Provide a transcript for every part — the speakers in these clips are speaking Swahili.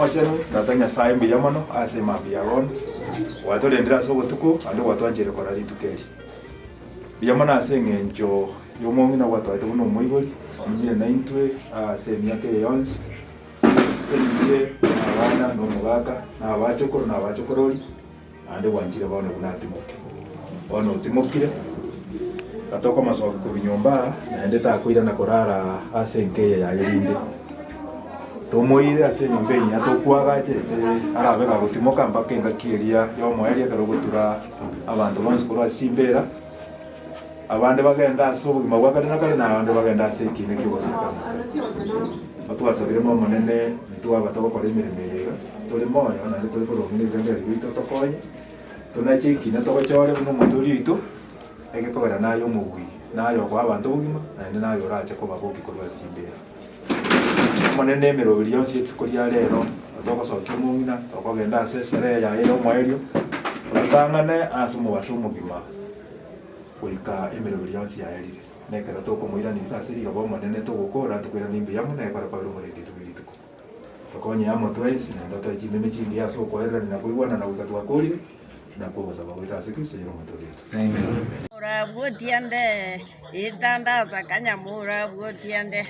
machano natanya sai mbi yamano ase mabi yagon watolendera so gotuko ando watwanjire kora litukeri biyamana ase ngenjo yomongi na watwate buno moigori amnyire naintwe ase myake yonse senje abana no mugaka na abachokorori ande wanjire bano bunatimoke ono timokire atoko masoko ku binyomba naende takwira na korara ase nkeye ya yerinde tomoire ase nyombeni atokwaga chese arabega gutimoka mpaka ngakiria yo moeria karogotura abantu bonse kora simbera abande bagenda aso bugima bwakana kale na abande bagenda ase kine kiboseka batwasabire mo monene twabatoka kora imirimo yega tole moyo na tole kora imirimo yega bito tokoye tunachiki na tokochore buno muturi itu egekogera nayo mugwi nayo kwa abantu bugima na nayo rache ko bagoki korwa simbera monene merobiri yonse tukoria rero tokosokia mungina tokogenda ase sere ya yo mwerio batangane asumu basumugima kuika emerobiri yonse ya erire nekera tokomuira ni sasiri gabo monene togokora tukwira nimbi yamune para para umurindi tubirituko tokonye amo twese na ndoto chimeme chindi yaso koera na kuigwana na ukatwa kuri na kuoza bagwita sikuse yo mutolito amen ora butiande itandaza kanyamura butiande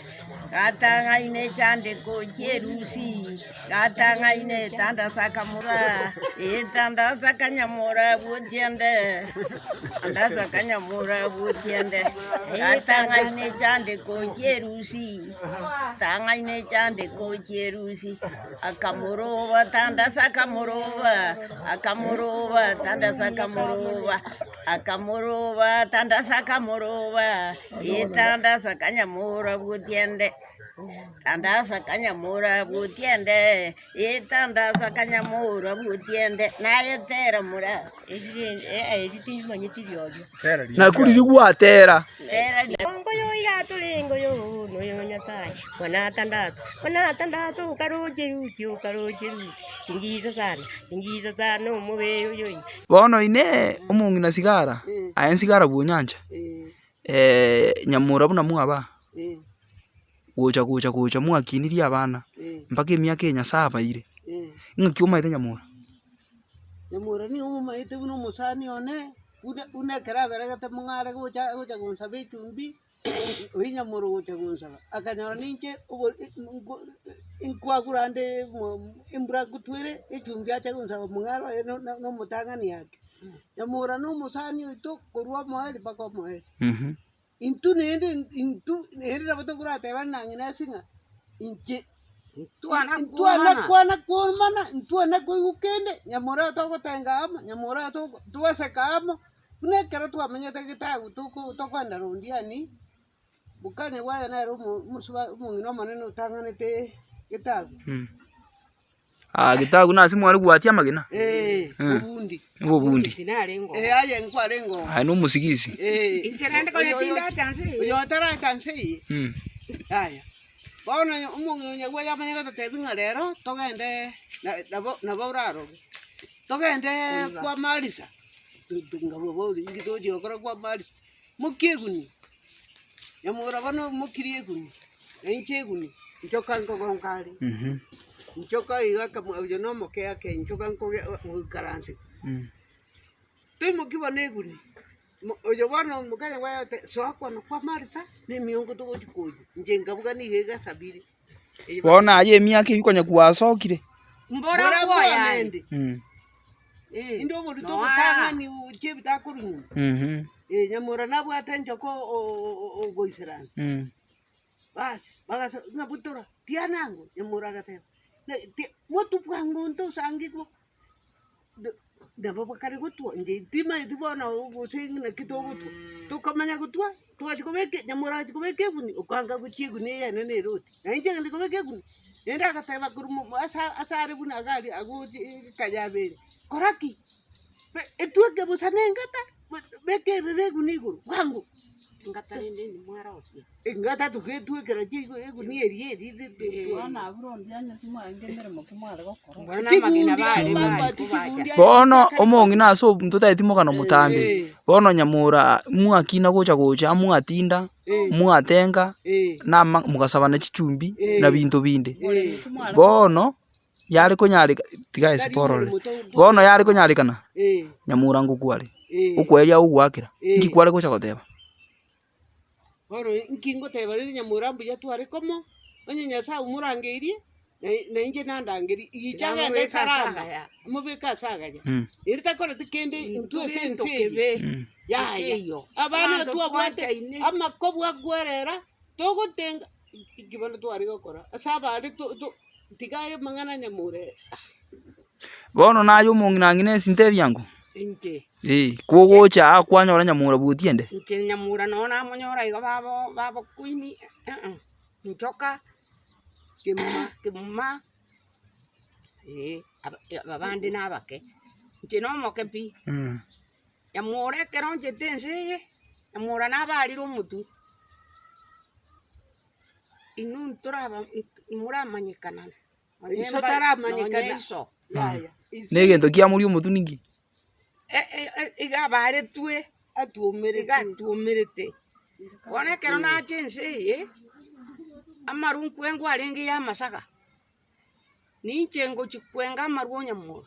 katanga ine chande ko cherusi katanga ine tandaza kamura itandaza kanyamura butiande tandaza kanyamura butiande katanga ine chande ko cherusi tanga ine chande ko cherusi akamurova tandaza kamurova akamurova tandaza kamurova akamurova tandaza kamurova itandaza kanyamura butiende tandaza kanyamura butiende itandaza kanyamura butiende naye tera mura iti manyitirio na kuri rigwatera tera ngo yo ya tulingo yo no yo nyatai wana tandaza ukaroje ingiza sana umubeyo yo bono ine umungi na sigara ayen sigara bunyanja nyamura buna mwaba gocha mwakiniria abana mpaka emyaka enyasaba ire ng'akiuma ite nyamura ni umumaite buno musani one une karabera gate mungare gocha gunsabe chumbi uinyamura gocha gunsaba akanyara ninche inkwagurande imbura gutwere echumbi acha gunsaba mungaro no mutangani yake nyamura no musani ito korwa moe pako moe intu nende rabato kurate bana ngina singa inche tuana kugukende nyamura to gotenga ama nyamura to tuwase kama une kera tu amenyete gitagu kwenda rundiani bukane waya na musuba mungino maneno tanganete gitagu gitagu nasi mwari gwatia magina ubundi aye nkwarengo no musigisi incherende ko yatinda chansi yo tara chansi aya bona umuntu nyagwa yamanya tatebinga rero togende na boraro togende kwa malisa ngabo boli ngitoje okora kwa malisa mukieguni nyamura bano mukirieguni encheguni nchokanko gonkari nchoka igaka mwajo no mokea ke nchokanko ukaranse temo kibaneguni ojo bano mukanya wayate soakwa no kwa marisa ni miongo to gotikoje njenga bugani hega sabiri bona aye emyaka yukonya kwasokire mbora boya ende ndo bodu to tangani uchebita kurunyu nyamura nabwate njoko ogoiseran basi baga ngabutora tianango nyamura gatema motu pwango nto sangiko ndaba kare gutwa nje tima idibona ugusinga kitogutu tukamanya gutwa twachikobeke nyamura chikobeke guni ukanga guchiguni yana ne roti nje ndikobeke guni enda kateba kurumu asare buna agari aguti kajabere koraki etweke busanengata beke reguni guru wangu ngata nende mwara osia ngata tuketwekera chigo eguni eri wana burundi anya simwa ngendere mukimwara gokoro bono omongi naso ntutaitimoka no mutambi bono nyamura mwakina gocha mwatinda mwatenga na mugasabana chichumbi na bintu binde bono Yari kunyarika tiga esporole. Bono yari kunyarikana. Nyamura ngukwari. Ukweria ugwakira. Ngikware gocha goteba. Bono nkingo teba ri Nyamura mbuya tware komo. Onye nyasa umurangeirie. Na inje nandangeri ichagende saranga. Mubika sagaja. Irita kora tikende ntwe sense. Ya. Abana twabwate amakobwa gwerera. Togotenga ikibona twari gokora. Asaba ari tigaye mangana Nyamure. Bono nayo mungina ngine sinte byangu. Inje. Kugocha akwanyora Nyamura butiende. Inje Nyamura nona monyora igo babo kuini. Ntoka kimuma. Abandi nabake. Inje no moke pi. Nyamure keronje tense. Nyamura nabalira omutu. Inu turaba muramanyikana. Iso taramanyikana. Yaya. Negento kia muri omutu ningi. Igabare tue atumerete. Wone kero na chense amarun kwengo arengi ya masaka. Ninche ngo chikwenga maruo Nyamura.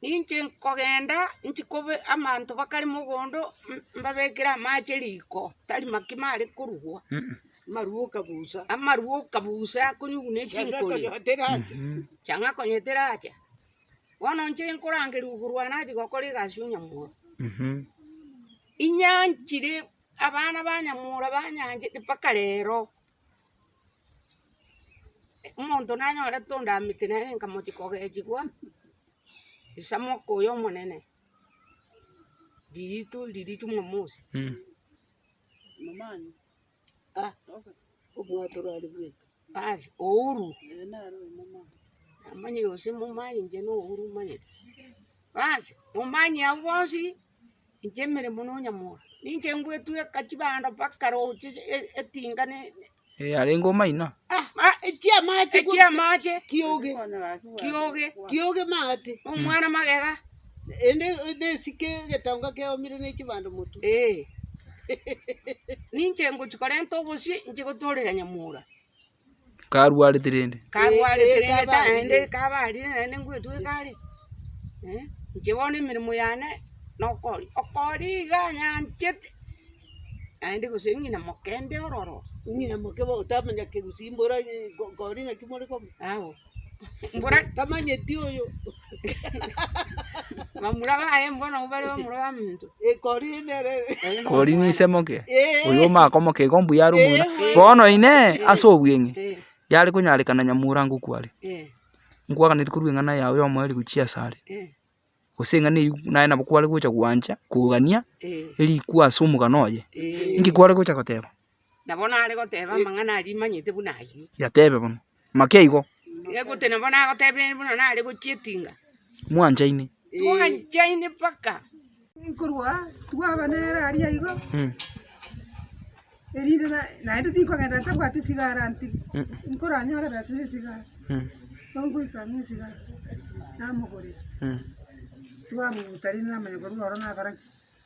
Ninche kogenda nchikobe amanto bakari mugondo mbabekera mache liko tari makimare kuruhwa. Maruo kabusa kunyugune chinkoli. Changa konyeteracha. Wono nche nkurangeri ugurwa naji gokori gasyu Nyamura. Inyanchire abana ba Nyamura banyanje paka rero. Umuntu nanyora tonda mitene nkamoti kogejigwa. Isamoko yo monene. Diritu mumusi. Mamani. Ubwatura ali bwe. Basi ouru. Amanyi yose mumanyi nje no ouru manyi. Basi mumanyi abonsi njemere muno Nyamura. Ninje ngwetu ekachibanda pakaro etingane. Arengo maina. Etia mate. Kioge mate. Omwana magega. Ende sike getonga ke omire ne kibanda mutu. Ninje nguchikore ntobusi nje gotorera Nyamura. Karwale tirende ta ende kabali ene ngwetu kale. Nje wone mirimo yane nokori. Okori ganya nchete. Ende gusengina mokende ororo. Ngina mokebo utamanya ke gusimbora gori na kimore ko. Awo. Mbora tamanye tio yo. Mamura ba mbona ubale bamura bamuntu. Kori nere. Kori ni semoke. Uyo makomo ke gombu yaru muna. Bono ine aso bwenge. Yari kunyarikana Nyamura ngukwari. Ngwaga nitukuruwe ngana yawe yo mweri guchia sare. Usenga ni naye nabukwari gucha gwanja kugania eri kwa sumu kanoye. Ngikwari gucha goteba. Nabona ari goteba mangana ari manyite bunayi. Yatebe bono. Makeigo. Egute nabona gotebe bono na ari guchietinga. Mwanjaine. Mwanjaine paka. Nkurwa twabanera ari ayigo. Erina na ndo tiko ngenda tabwati sigara anti. Nkora nyora basi sigara. Tongo ikamye sigara. Namugore. Tuamu utarina manyagoro orona kara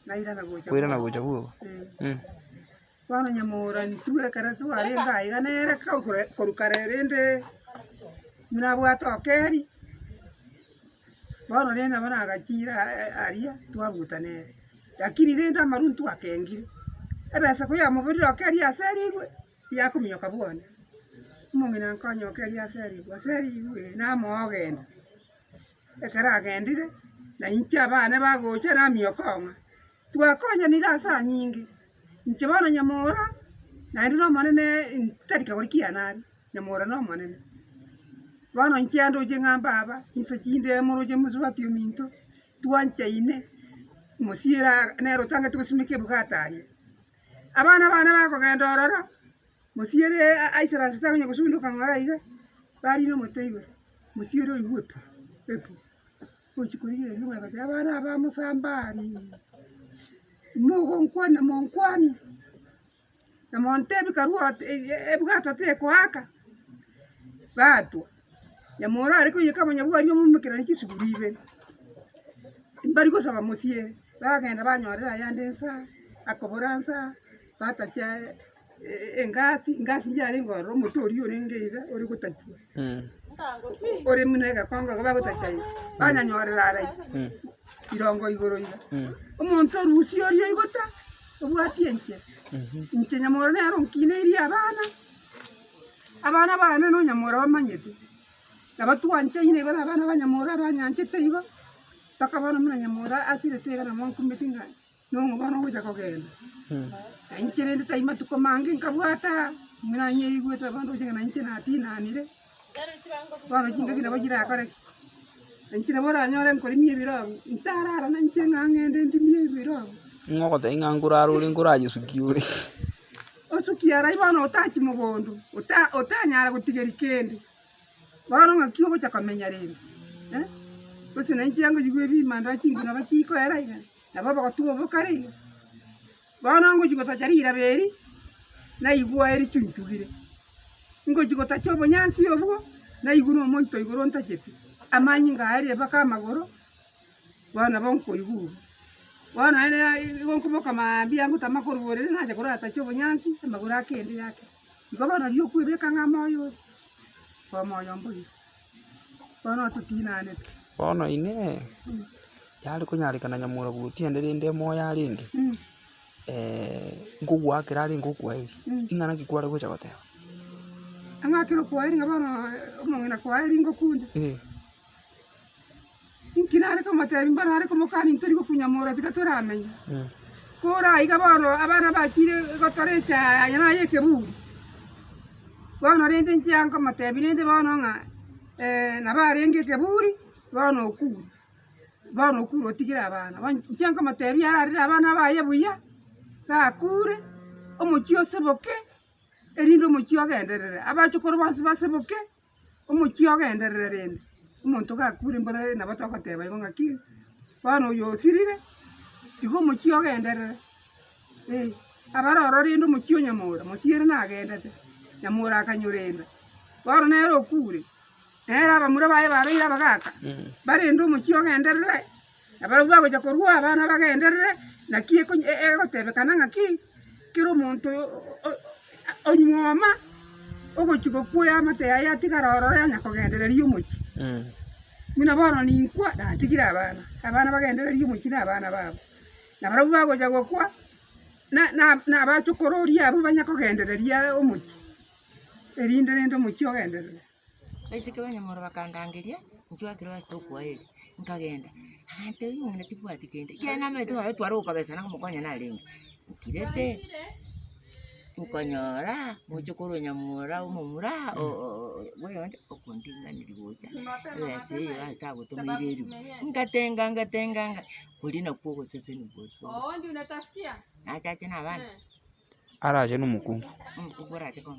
naira na gocha. Kwira na gocha buo. Wana Nyamura ntue kara tu arenga iganera korukarerende. Munabwa tokeri. Wana nena bana agachira aria tuabutanere. Lakini renda maruntu akengire. Ebesa kuya mubiri okeri aserigwe yakumyoka bwana. Mungina nkonyo okeri aserigwe na mogenda. Ekara agendire. Na inchi abana bagocha na myokonga. Twakonya ni rasa nyingi. Inchi bana Nyamura na ndino manene tarika gorikia nari. Nyamura no manene. Bana inchi ando jengamba aba inso chinde moroje musubati minto. Tuancha ine. Musira nero tanga tukusimike bukataye. Abana bakogenda ororo. Musire aisara sitanga kusunduka ngara iga. Bari no muteiwe. Musire oyuepo. Epo. Kuchikurie nyuma ya abana ba musambari. Mugo nkwani. Na montebi karua ebugata te kwaka. Batu. Nyamura ariko yeka nyabwa ari mumukira nikisuburibe. Mbari ko saba musire. Bagenda banyorera yandensa akoboransa batacha engasi njari ngoro mutori urengeiga uri kutajwa. ore munega konga ko bagotachai banyanyorera arai irongo igoro iga omonto rusi orio igota obwati enche inche nyamora nero nkine iri abana bana no nyamora bamanyete nabatwanje ine bana banyamora banyanchete igo takabana muna nyamora asirete kana monku metinga no ngobana goja kogenda inche rende taima tukomange nkabwata muna nye igweta bando jinga na inche na tina nire bana jinga kina bagira kare inche bora nyore mkori mie biro ntarara na inche ngangende ndimie biro ngoko te ngangura ruri nguraje sukiure osukiara ibana otachi mugondu otanyara gutigeri kende bana ngakio gocha kamenya rende bose na inche yango jigwe bimanda chingu na bakiko era iga na baba katuo bokare bana ngo jigota jarira beri na igwa eri chuntugire ngo jigota chobo nyansi obwo na iguno monto igoro ntacheti amanyi ngari baka magoro bana bonko iguru bana ene bonko boka mambia ngo tamakoro bore na ja kora tachobo nyansi magoro akende yake igo bana rio kwebeka ngamoyo kwa moyo mbuyi bana tutinane bono ine yari kunyarikana nyamura gutiende rinde moya rinde ngugwakira ari ngugwairi ingana kikware gocha goteba angakiro kwairi ngabana omongena kwairi ngokunde inkinare ko materi mbana ari ko mokani ntori ko kunyamura zikatoramenya kora igabaro abana bakire gotorecha yana yeke buri bana rende nchanga matebi rende bana nga nabarenge keburi bana okuru otigira abana nchanga matebi yarari abana baye buya kakure omuchio seboke erindo omuchio agenderere abachokoro basi baseboke omuchio agenderere rende omonto kakure mbona nabatokoteba igo ngaki bana oyo osirire tigo omuchio agenderere abaroro rende omuchio nyamura mosiere nagendete nyamura akanyorenda bana nero okure nera abamura baye babeira bagaka barende omuchio agenderere abaruba gocha korwa abana bagenderere nakie ko egotebekana ngaki kiro omonto onywoma ogochiko kuya amate yaya tigarorore anyakogendereria omochi mina bono ninkwa natigira abana bagendereria omochi na abana babo nabarabu bagocha gokwa na abachokororia abo banyakogendereria omochi erinde rende omochi ogenderere baisike banyamura bakandangeria nchwakiro batokwaeri nkagenda ante yumwe tipwati kende kena meto ayo twaro kabesa na mukonya na linga kirete ukanyora muchokoro nyamura umumura wewe okundinga niligocha bese basta gutumiriru ngatenga kulina kuko sese ni boso ndio unatasikia acha na bana araje numukungu ukora chiko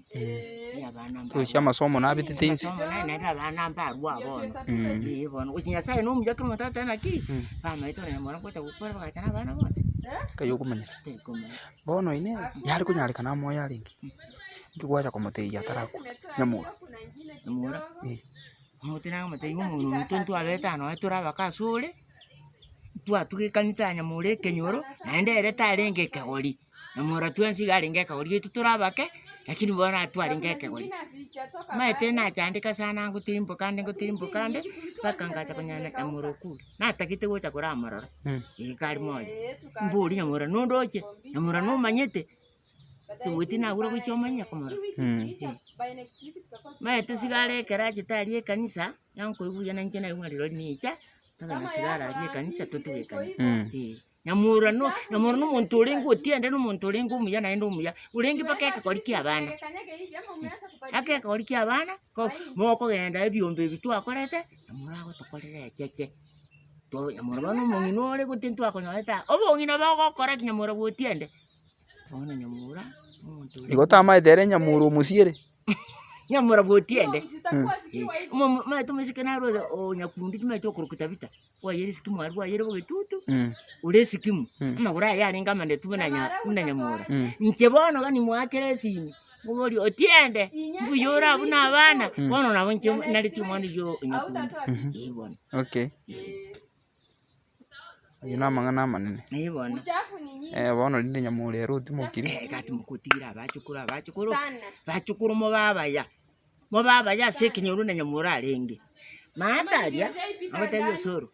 ya bana to sha masomo na bititensi masomo na bana mbarwa bona bona ukinya sai no mujaka mutata na ki bama ito na mwana kwata gukora bakachana bana bote kayo kumanya bono ine yari kunyarikana moya ringi ngigwacha komuteia tarako nyamura mutina mutei umuntu tuntu abetano atura bakasule tugikanita nyamure kenyoro naendere tarenge kagori nyamura twensi garinge kagori tuturabake lakini bora twaringe kagori maite na chandika sana ngutirimbo kande paka ngacha kunyana nyamura kuri natakite gocha kuramara ikari moja mburi nyamura nondoche nyamura no manyete tuwitina gura kuchomanya komara maite sigare karaje tari kanisa yanko ibuya na njena yungariro nicha taka sigara ari kanisa tutugekana nyamura no muntu ulingo utiende no muntu ulingo muya naendo muya ulingi pakeka kolikia abana akeka kolikia abana ko moko genda ebyombe bitu akorete nyamura go tokorere cheche to nyamura no mungino ole gutintu akonyota obongina bagokora nyamura gutiende ona nyamura igotama ethere nyamura musiere nyamura gutiende mama tumesikana ro o nyakundi tumecho kurukutabita wayeri sikimu arwa yeri bogetutu ule sikimu amagura yaringa mande tubona nyamura nchebono gani mwakere sini ngomori otiende mbuyora buna abana bono nabo nche nali tumoni yo nyakundi yibona okay yuna mangana manene yibona bono linde nyamura ruti mukiri kati mukutira bachukuru mo baba ya mo baba ya se kinyoru na nyamura renge mataria abatebyo soro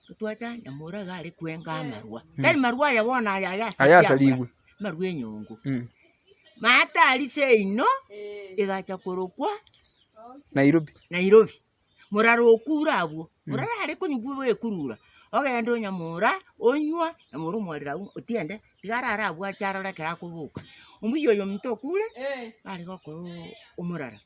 tutwacha nyamura gari kwenga amarwa tari marwa ya bona ya ayasaliwe marwa enyongo matari se ino igacha korokwa Nairobi muraro okura abo murara ari kunyugwe kurura ogenda nyamura onywa nyamura mwarira otiende tigarara abwa charara kera kubuka umuyo yo mtokule ari gokoro umurara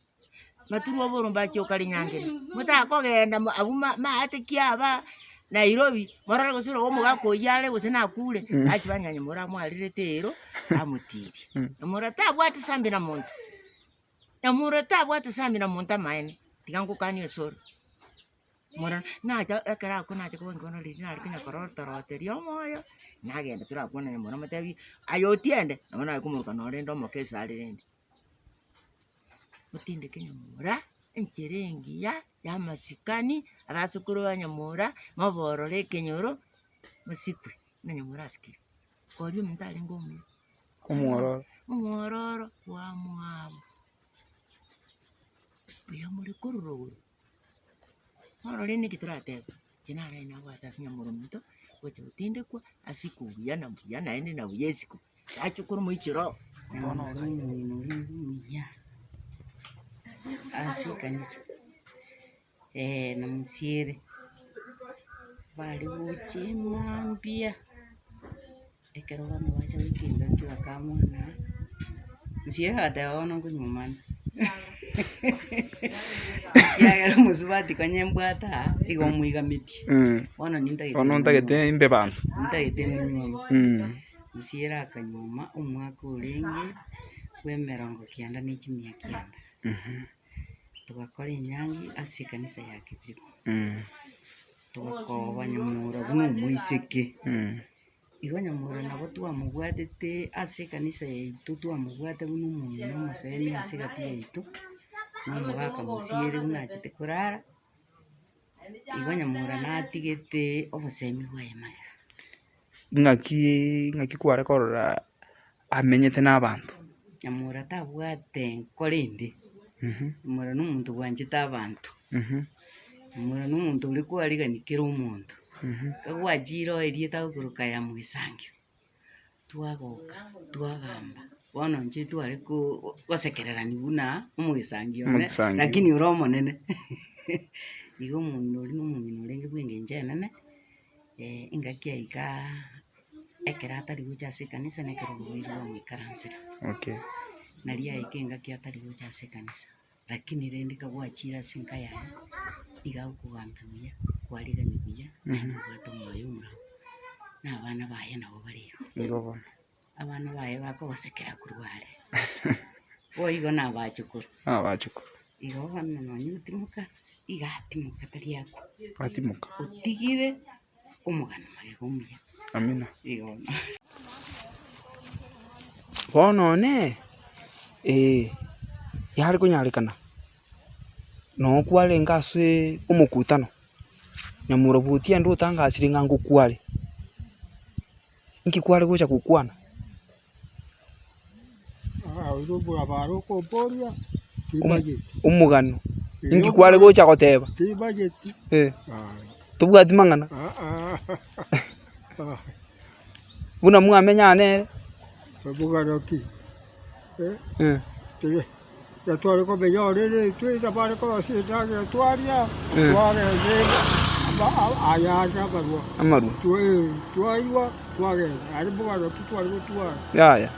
maturu oboromba kyo kali nyange mutakogenda abuma maate kiaba Nairobi morara gosiro omuga koyale gusina kule akibanya nyamura mwarire tero amutiri nyamura tabwati sambira muntu nyamura tabwati sambira muntu amaene tigangu kanyo soro mora naja ekara ko naja ko ngono lina ari kunya korotorote rio moyo nagenda turakona nyamura matabi ayotiende nabona kumurka no rendo mokesa ari rende mutinde kenyamura encherengi ya masikani abasukuru ba nyamura maborore kenyoro musikwe na nyamura asikiri kori mntali ngomu umwororo wa mwabo ya muri kururo oro lene kiturate jinara ina wata sinya murumito wote utinde kwa asiku yana ende na uyesiku achukuru muichiro bono ya asikanisa na msiere bali uchimambia ekero bana bacha wikinda kiwa kamwana msiere ataona kunyumana ya musubati kanyembwata igomwigamiti ona ntagete imbe bantu ntagete nyuma msiera akanyuma umwaka urenge wemerongo kianda n'ikimya kianda tugakora inyangi asikanisa ya Kipiko tugakoba nyamura buno muiseke igo nyamura nabo twamugwatete asikanisa yaitu twamugwate buno umuntu n'amaseni asigati yaitu n'umugaka musiere unachite kurara igo nyamura natigete obosemi bwayemaya ngaki kware korora amenyete n'abantu nyamura tabwate nkorende nyamura n'omuntu bwanchete abantu nyamura n'omuntu uri kwariganikira omuntu kagwachiro erie tagukuruka ya mwisangio twagoka twagamba bono nche tware gosekererani buna omwisangio lakini uro monene igo omuntu ori n'omong'ina orenge bw'engencho enene engaki aika ekero atari gocha ase ekanisa na ekero boirwa mwikaransera nari aika engaki atari gocha ase ekanisa lakini rende kagwachire ase enka yaye iga okogambia buya kwarigani buya nabwate omwoyo omurabu n'abana baye nabo barigo abana baye bakogosekera kurware boigo nabachukuru igo bana nonye gutimuka igatimuka tari ako otigire omogano magego omuya amina igo bono ne yari kunyarekana no kwarenga ase omokutano nyamura butia ndo tangasire ngango kware inki kware gocha kukwana urubura baroko boria umugano inki kware gocha goteba tibageti tubwati mangana buna mwamenya nere bugaroki ya twari ko beyore twita pare ko sita ya twaria tware aya barua amaru twaiwa tware ari bugaroki twari ko tware ya ya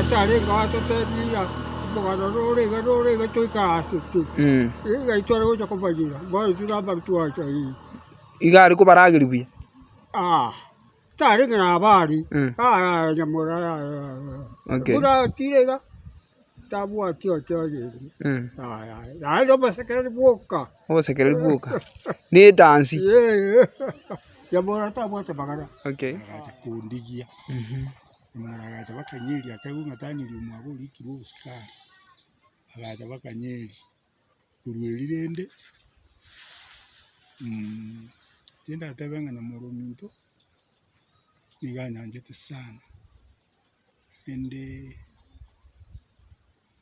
tare gato teria bugarore ga toika asiti iga itware ko chakobagira bari turaba twacha igari ko baragiri buya tare ngana bari nyamura bura tirega tabu atio choje ndo basekere boka ni dansi nyamura tabu atabagara kundigia agacha bakanyeri akagungataniri omwabori kiro obusikari agacha bakanyeri kurweri rende tenda atabanga na morominto niganyanjete sana ende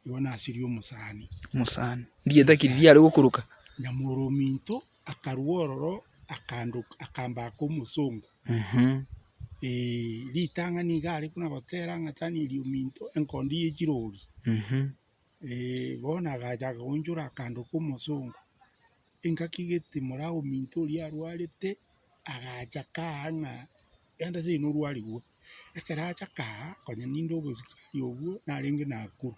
yona asiri omusani ndiye takiriria ari gukuruka nyamuro minto akaruororo akamba k'omusongo ritang'ani igare kuna gotera ng'atani rio minto enkondi y'echirori bona agacha akagonchora akando k'omusongo enkakigete morao minto oria arwarete agacha kaang'a enda sino orwarigwe ekero acha kaa konya ninde obosikari obwo narenge nakuru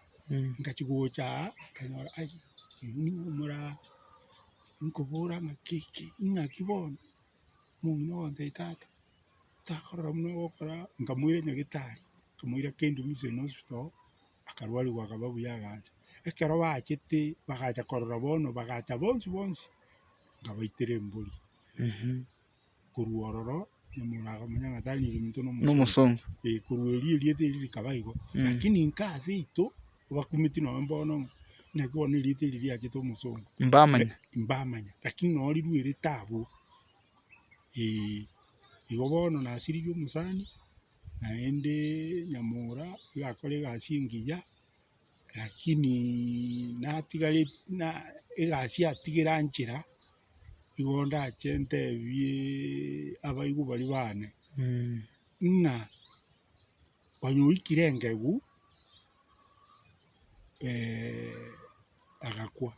nkachigocha kanyora ai nimura nkobora ng'akiki ng'aki bono mong'ina onte tata takorora muno gokora nkamwire nyagitari kamwire kendo mise hospital akarwarigwa akaba buya agacha ekero bachete bagacha korora bono bagacha bonsi ngabaitere mbori kuruororo nyamuraga manya ngatani limito n'omusongo kuruerie riete rikabaigo lakini nkase ito bakumiti no mbono nakibona riete riake to musongo mbamanya lakini no riruire tabo igo bono nasiri y'omusani naende nyamura igakora egasi engiya lakini natigare egasi atigera nchera igo ndache ntebie abaigu bari bane ng'a wanyoikire ngegu agakwa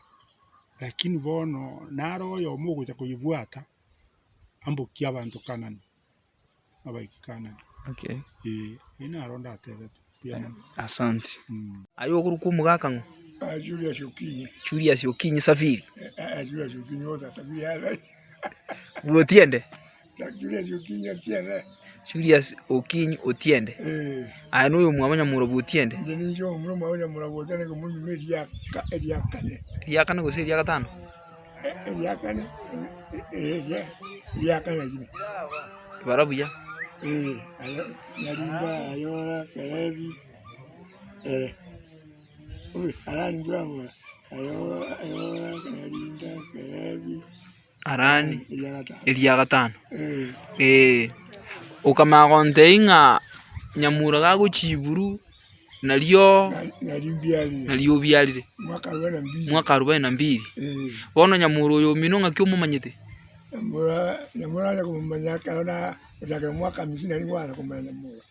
lakini bono naroyo omogocha koyibwata ambokia abantu kanani abaiki kanani inaro ndatebete asante ayo okuruka omugaka ng'o Julius Okinyi Safiri Julius Okinyi oza Safiri yale Otiende Julius Okinyi Otiende aya n'oyo mwamanya muro Otiende njo muro mwamanya muro Otiende ko munyu media kane gose eria gatano eria kane gine barabuya ayo yarinda ayora kerebi arani ndramura ayora yarinda kerebi arani eria gatano ukamagonte ng'a nyamura gagochiburu nario biarire mwaka 42 bono nyamura oyo mino ng'aki omomanyete nyamura ya kumanya kana Ujake mwaka mzina ni wana kumanya nyamura.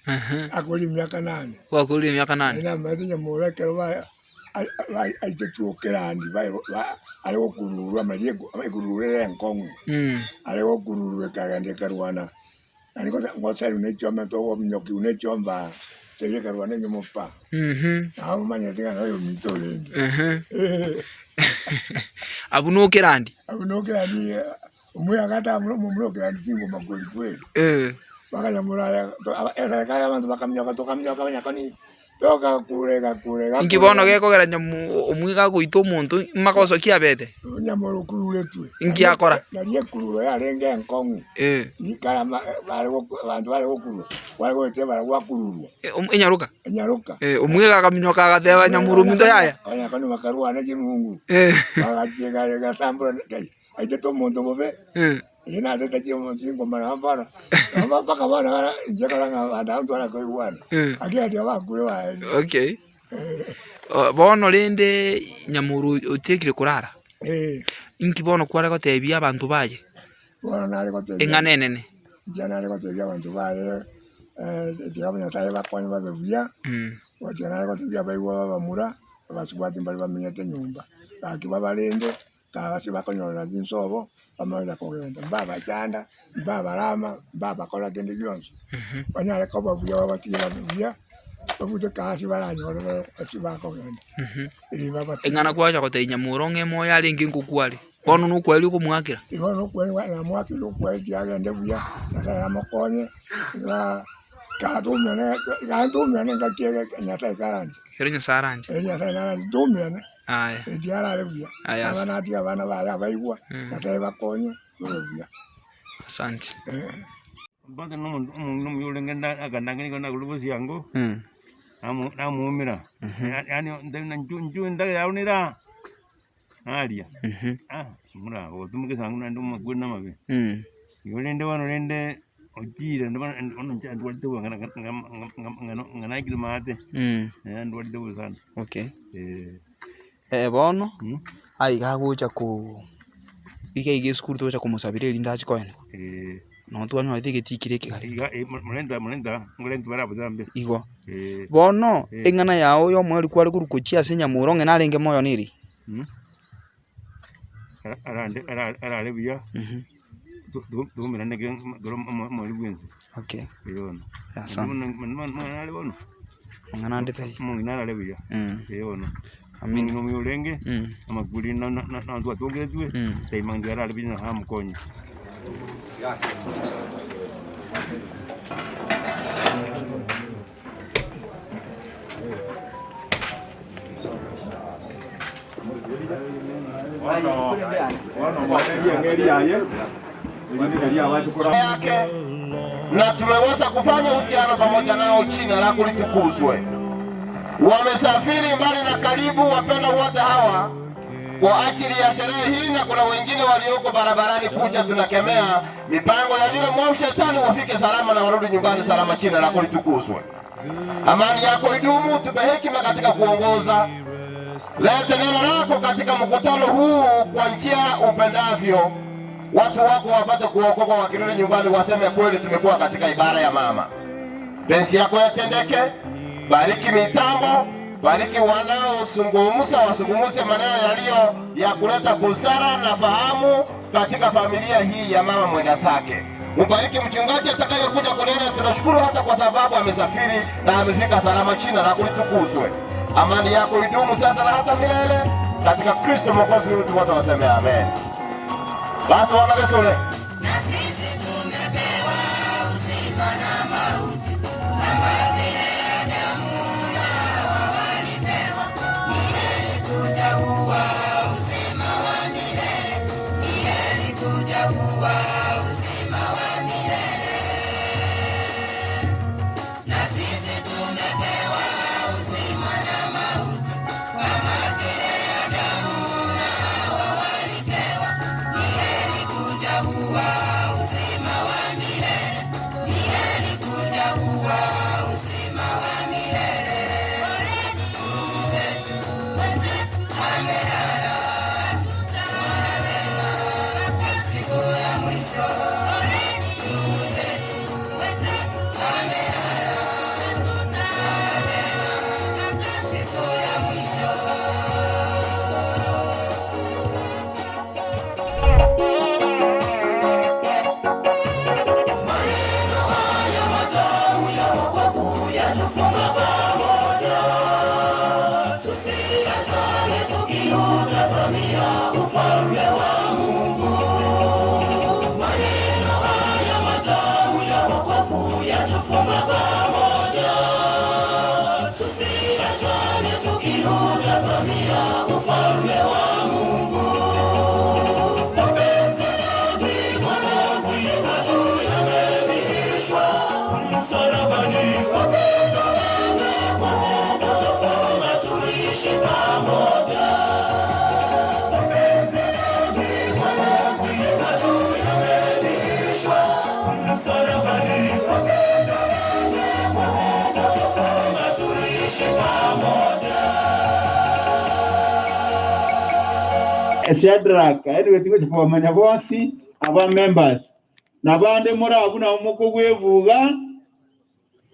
Akuli miaka 8. Wakuli miaka 8. Ina madi nyamura kero ba aitetu kerandi ba ale okururwa mariego amekururere nkongu. Ale okururwe kagande karwana. Aniko ngosa unechoma to mnyoki unechomba seye karwana nyomopa. Aho manya tinga nayo mitolenge. Abuno kerandi. Umuya kata mumro kerandi singo makoli kweli. Bakanyamura esa kaya abantu bakamnyoka banyakoni toka kurega inkibono gekogera nyamu omwiga goita omuntu makoso kiabete nyamura kurure tu inki akora nariye kurure yarenge nkongu ikara abantu bale okuru wale gote bale wakururwa enyaruka omwiga akamnyoka agatheba nyamuru minto yaya abanyakoni bakarwana kinungu bagatiega gasambura aite to muntu bobe ina tete kimo singo mara mbara baka bana njekala ngaba ndu ala koiwana akiati abakure wa okay bono rende nyamuru otekire kurara inki bono kware gotebia abantu baye bono nale gotebia enganenene jana nale gotebia abantu baye tigabanya saye bakonye babebia wati nale gotebia baiwa bamura basubati mbali bamenyete nyumba akibabalende kabasi bakonyola jinsobo bamala kogenda baba chanda baba rama baba kola gende byonse banyale ko bavuya babatira bavuya bavute kasi baranyolere asibakogenda baba engana kwacha gotenya muro ng'emo yali nginkukwali bono nukweli kumwakira ibono kweli na mwakira kweli yagende buya na makonye na katumene ngakire nyata karanje kero saranje nyata naranje tumene aya ediara alebia abana atia bana baya baigwa natale bakonye olebia asante bado no muyule ngenda agandangani kona kulubusi yango namumira yani ndena njunju ndaga yaunira alia mura otumuke sangu ndo magwena mabe yolende wano lende Ojira ndo ndo tu ngana kilmate. Ndo tu sana. Okay. Bono ai gagucha ku ige skuru to cha kumusabire linda chikoene. No tu anyo ithige tikire kigari. Mulenda ngulenda bara buzambe. Igo. Bono engana yao yo mwali kwali kurukuchia senya muronge narenge moyo niri. Arale biya. Tu mirande que mo libwenzi. Okay. Yono. Ya sana. Manale bono. Ngana ndefe. Mo nginala biya. Yono. Amini Ngo miulenge. Amaguri na ndo atongere tuwe. Tay mangara biya ha mkonyi. Na tumeweza kufanya uhusiano pamoja nao, jina lako litukuzwe. Wamesafiri mbali na karibu, wapenda wote hawa kwa ajili ya sherehe hii, na kuna wengine walioko barabarani kuja. Tunakemea mipango ya yule mwovu shetani, wafike salama na warudi nyumbani salama. Jina lako litukuzwe. Amani yako idumu, tupe hekima katika kuongoza. Lete neno lako katika mkutano huu kwa njia upendavyo. Watu wako wapate kuokoka, wakirudi nyumbani waseme kweli tumekuwa katika ibada ya mama. Penzi yako yatendeke. Bariki mitambo, bariki wanaozungumza, wasungumuze maneno yaliyo ya kuleta busara na fahamu katika familia hii ya mama mwenda zake. Mbariki mchungaji atakayekuja kunena. Tunashukuru hata kwa sababu amesafiri na amefika salama. Jina lako litukuzwe. Amani yako idumu sasa na hata milele, katika Kristo Mwokozi wetu. Wote waseme amen. Basi wanakesole. Na sisi tumepewa uzima na mauti, kama vile Adamu na Hawa walipewa. Ni heri kuchagua uzima wa milele, ni heri kuchagua uzima wa milele. Na sisi tumepewa uzima na mauti, kama vile Adamu na Hawa walipewa. Ni heri kuchagua uzima wa milele, ni heri kuchagua uzima wa milele. Ndugu zetu wenzetu wamelala, tutaona wema mpaka siku ya mwisho. Ndugu zetu wenzetu wamelala, tutaona wema mpaka siku ya mwisho. Maneno haya matamu ya wokovu yatufunga pamoja, tusiachane tukiutazamia ufalme wa Mungu. Maneno haya matamu ya wokovu yatufunga pamoja, tusiachane tukiutazamia ufalme wa Mungu. Mapenzi ya Mwokozi wetu yamedhihirishwa msalabani, kwa pendo lake kuu kutufanya tuishi pamoja. Mapenzi ya Mwokozi wetu yamedhihirishwa msalabani, kwa pendo lake kuu kutufanya tuishi pamoja. Shadrach aheruka tigo kibamanya bose aba members nabande muri abuna umuko gwevuga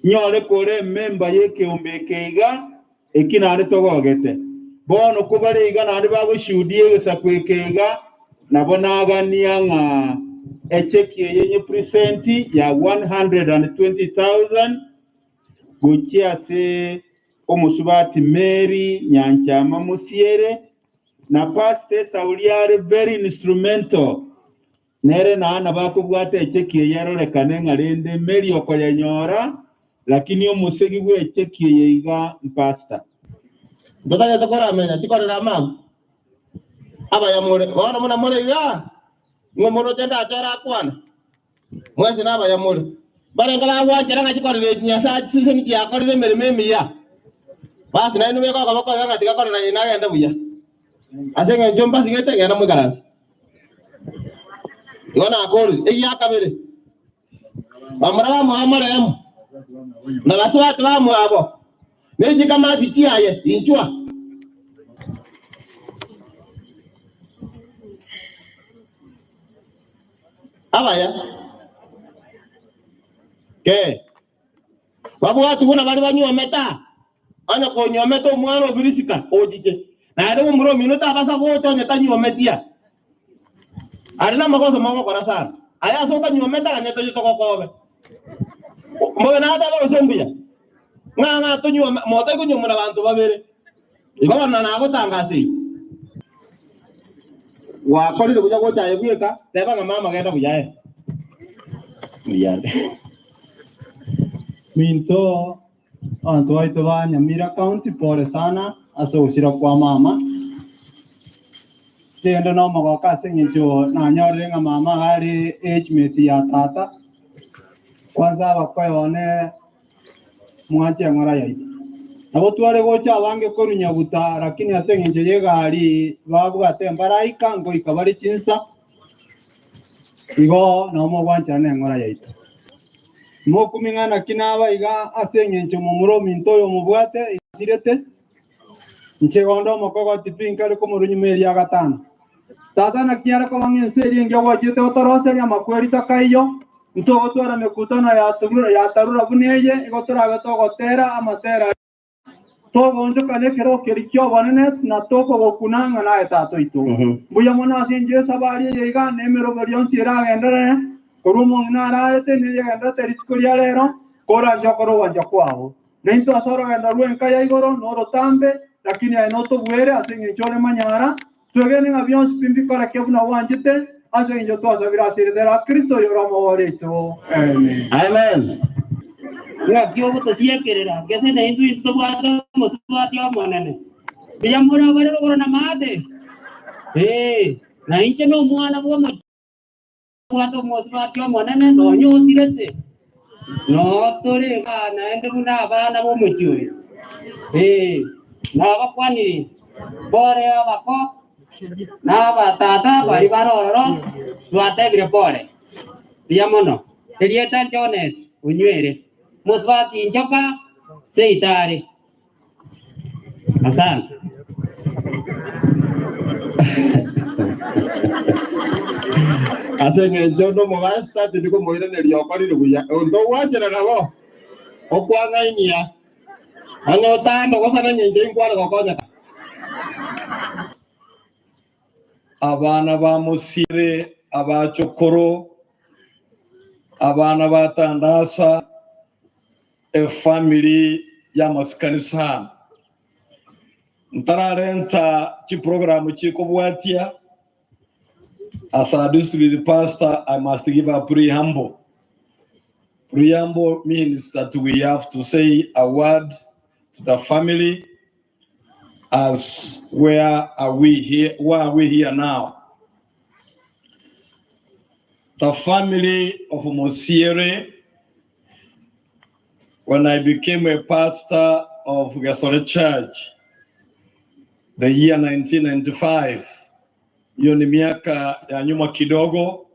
nyore kore member yekeombekeiga ekinande togogete bono kubariga nandi bagushuhudie gusa kwekeiga nabo nagania nga echeki yenye present ya 120,000 gukia se omusubati Mary Nyanchama Musiere na Pastor Sauliare very instrumental nere na bakubwate echeki yarorekane ngarende Mary okoyanyora lakini omusegi gwe echeki yiga pastor Ndotanya tokora amenya tikorera mama. Aba ya mure. Wana muna mure ya. Ngomoro tenda achara kwana. Mwezi na aba ya mure. Bare ngala wajera ngachikorera nyasa sisi ni chiakorera merememi ya. Basi na inu meko kabako yanga tikakorera ina enda buya. Asenga njomba singete yana mugaranza. Ngona akori eya kabere. bamura muamarem na baswat ba mu abo neji kama bitiaye injua abaya ke babu watu kuna bali banywa meta ana ko nyometa umwana obirisika ojije na ade umuro minuta basa ko tonye tanyo metia arina makosa mama kora sana aya soka nyometa kanyeto jitoko kobe mwe na ata ba sombuya nganga tunyo moto kunyo muna bantu babere igona na gutangasi wa kori kuja ko chaye kuyeka teba nga mama genda buyaye miyande Minto anto aito ba Nyamira County pole sana aso usira kwa mama tendo no magoka sengecho na nyorenga mama gari age ya tata kwanza bakwaone mwache ngora yaito abo tware gocha bange korunya buta lakini asengecho yegari babwate mbaraika ngo ikabari chinsa igo no mogwancha ne ngora yaito mokumingana kinaba iga asengecho mumuro minto yo mubwate isirete nchegondo mokogo tipinka liko murunyumeri ya gatano tata na kiara ko bangenseri ngyo wajite otorose ya makweri takaiyo ntogo twara mekutano ya tarura buneye igotora betogotera amatera togo njo kane kero kerikyo banene na toko gokunanga na etato ito buya mona sinje sabari yega nemero barion sira gendere korumo ngararete ne yega terikuria lero kora njokoro wanja kwao nento asoro genda ruenka ya igoro noro tambe lakini ainoto bwere asinge chore manyara twegene avion pimbi kora kebuna wanjite asinge to asabira sirdera Kristo yoramo wareto amen amen nga kyo gutotiekerera ngese ne indu tubwata mutubati amonene biyamura bare rogora na made na inche no mwana bwo mutubata mutubati amonene no nyosirete no tore kana ende muna abana bo mutyuye na bakwani bore abako na batata bari barororo twate bire bore biyamono erieta Jones unywere musbati njoka seitare asante asenge jono mo basta tiko moire ne ryokori ruya ndo wajera nabo okwanga inia ano tando kosana nyenje inkwara gokonya abana ba Musire abacokoro abana batandasa family ya masikanisa ntararenta ki program chiko bwatia. As a district pastor, I must give a preamble. Preamble means that we have to say a word to the family as where are we here now? The family of Musire, when I became a pastor of Gasore Church, the year 1995, hiyo ni miaka ya nyuma kidogo,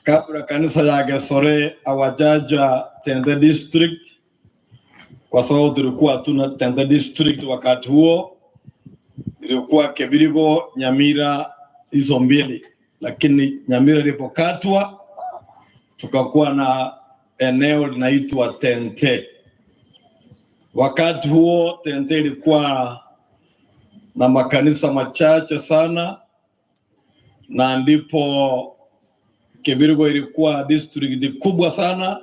kabla kanisa ya Gasore hawajaja Tende district, kwa sababu tulikuwa tuna Tende district wakati huo, ilikuwa Kebirigo, Nyamira, hizo mbili. Lakini Nyamira ilipokatwa tukakuwa na eneo linaitwa Tente. Wakati huo Tente ilikuwa na makanisa machache sana, na ndipo Kebirigo ilikuwa district kubwa sana.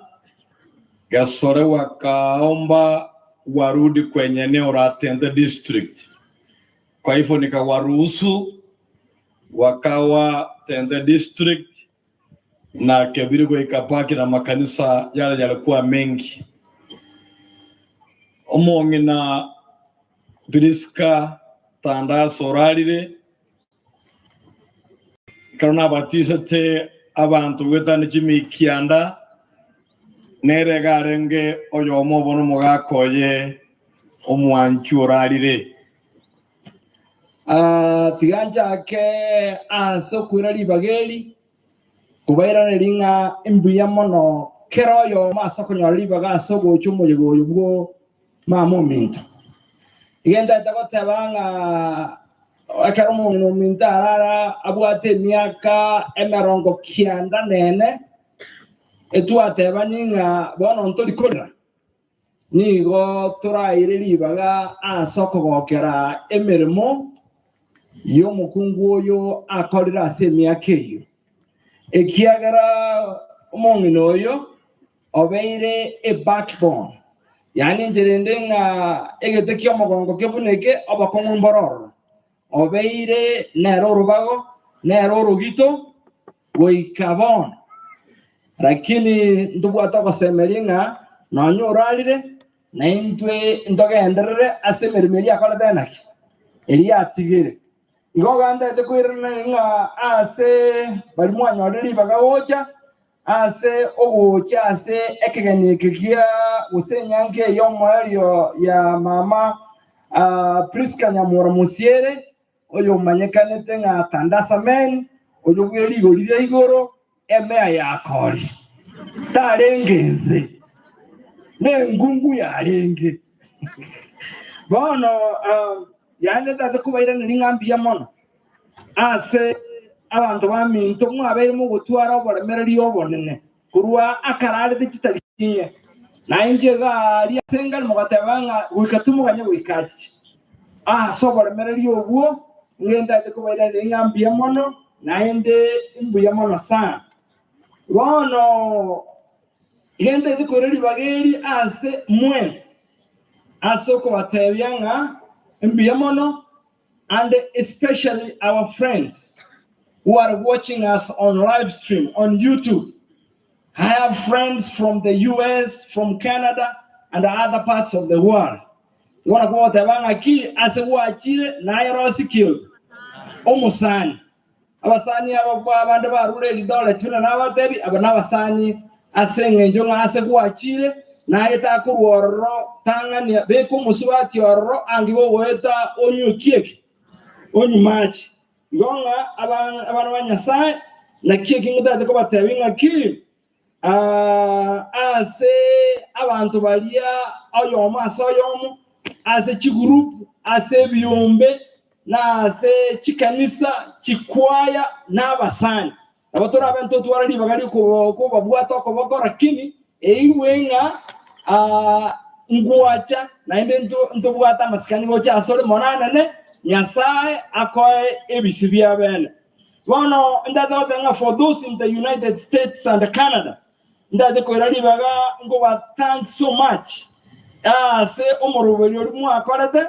Gasore wakaomba warudi kwenye eneo la Tente district. Kwa hivyo nikawaruhusu wakawa Tende district, na Kebirigo ikapaki na makanisa yale yalikuwa mengi. Omongi na Priska tanda soralire karona batisa te abantu wetani Jimmy Kianda nere garenge oyo omobono mugakoye omwanchu oralire tiganja ke aso kwira libageli kubaira ringa imbuya mono kero yo masoko nyaliba gaso go chumo go yugo mamo minto igenda takotebanga akaro mu mintarara abwate miaka emerongo kianda nene etwateba ninga bono ntorikora nigo turaire libaga asoko gokera emerimo yo mukungu oyo akorera ase miaka eyo ekiagara omong'ina oyo obeire a backbone yani njerende nga egete kiomogongo kebuneke obakong'u mbororo obeire nero orubago nero orugito goika bono lakini ntubwata ogosemeria ng'a nonya orarire na intwe ntogenderere ase emerimo eria akorete naki eria atigere igo gandete kwirana ng'a ase bari mwanyorire ribaga gocha ase ogocha ase ekegeni eke kia gose enyanka eyo omoerio ya mama Priska Nyamura Musiere oyo omanyekanete ng'a Tandasa Men oyo bweri igorire igoro emea yakori tarengenze nengungu yarenge bono yande tate kubairana n'ing'ambi mono ase abantu baminto mwabeire mu gutwara oboremereri obonene kurwa akarare kitarikinye nainje gari senga mugatebanga wikatumuganye wikachi so oboremereri obwo ngenda ate kubairana n'ing'ambi mono naende imbuya mono sana bono ngenda ate koreri bageri ase mwezi asoko batebyanga imbuya mono and especially our friends who are watching us on live stream on YouTube. I have friends from the US, from Canada, and other parts of the world. You want to go to Bangaki as a watcher, Nairosi killed. Omusani. Abasani abandi barure lidole tuna nabatebi abanabasani asenge njonga ase kwachire naye takuroro tangania beko muswati orro angiwo weta onyukieki onyimachi gonga abantu banyasaye na kieki ngudate ko batebinga ki ase abantu balia oyo maso yomo ase chigurupu ase biyombe na ase chikanisa chikwaya n'abasani abatora abantu twarali bagali ko babwata ko bakora kini eiwenga ngwacha na inde ntobwata masikani go cyasore monanane nyasaye akoye ebisibya bene bono ndadota for those in the United States and Canada ndade ko rali baga ngo ba thank so much ase omoroberi oli mu akorete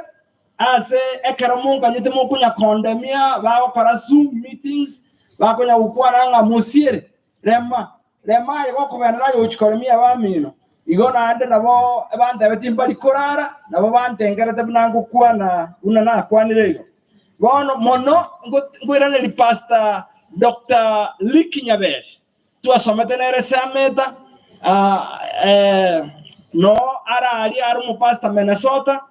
ase ekaramunga nyite mu kunya kondemia bakora Zoom meetings bakonya gukwaranga musiere rema yego kubenera yo chikoremia bamino igona ande nabo abande betimbali korara nabo bantengerete binangu kwana unana kwanirego bono mono ngwirane li pastor Dr. Likinyaber tuasometenere sameta no ari mu pastor Minnesota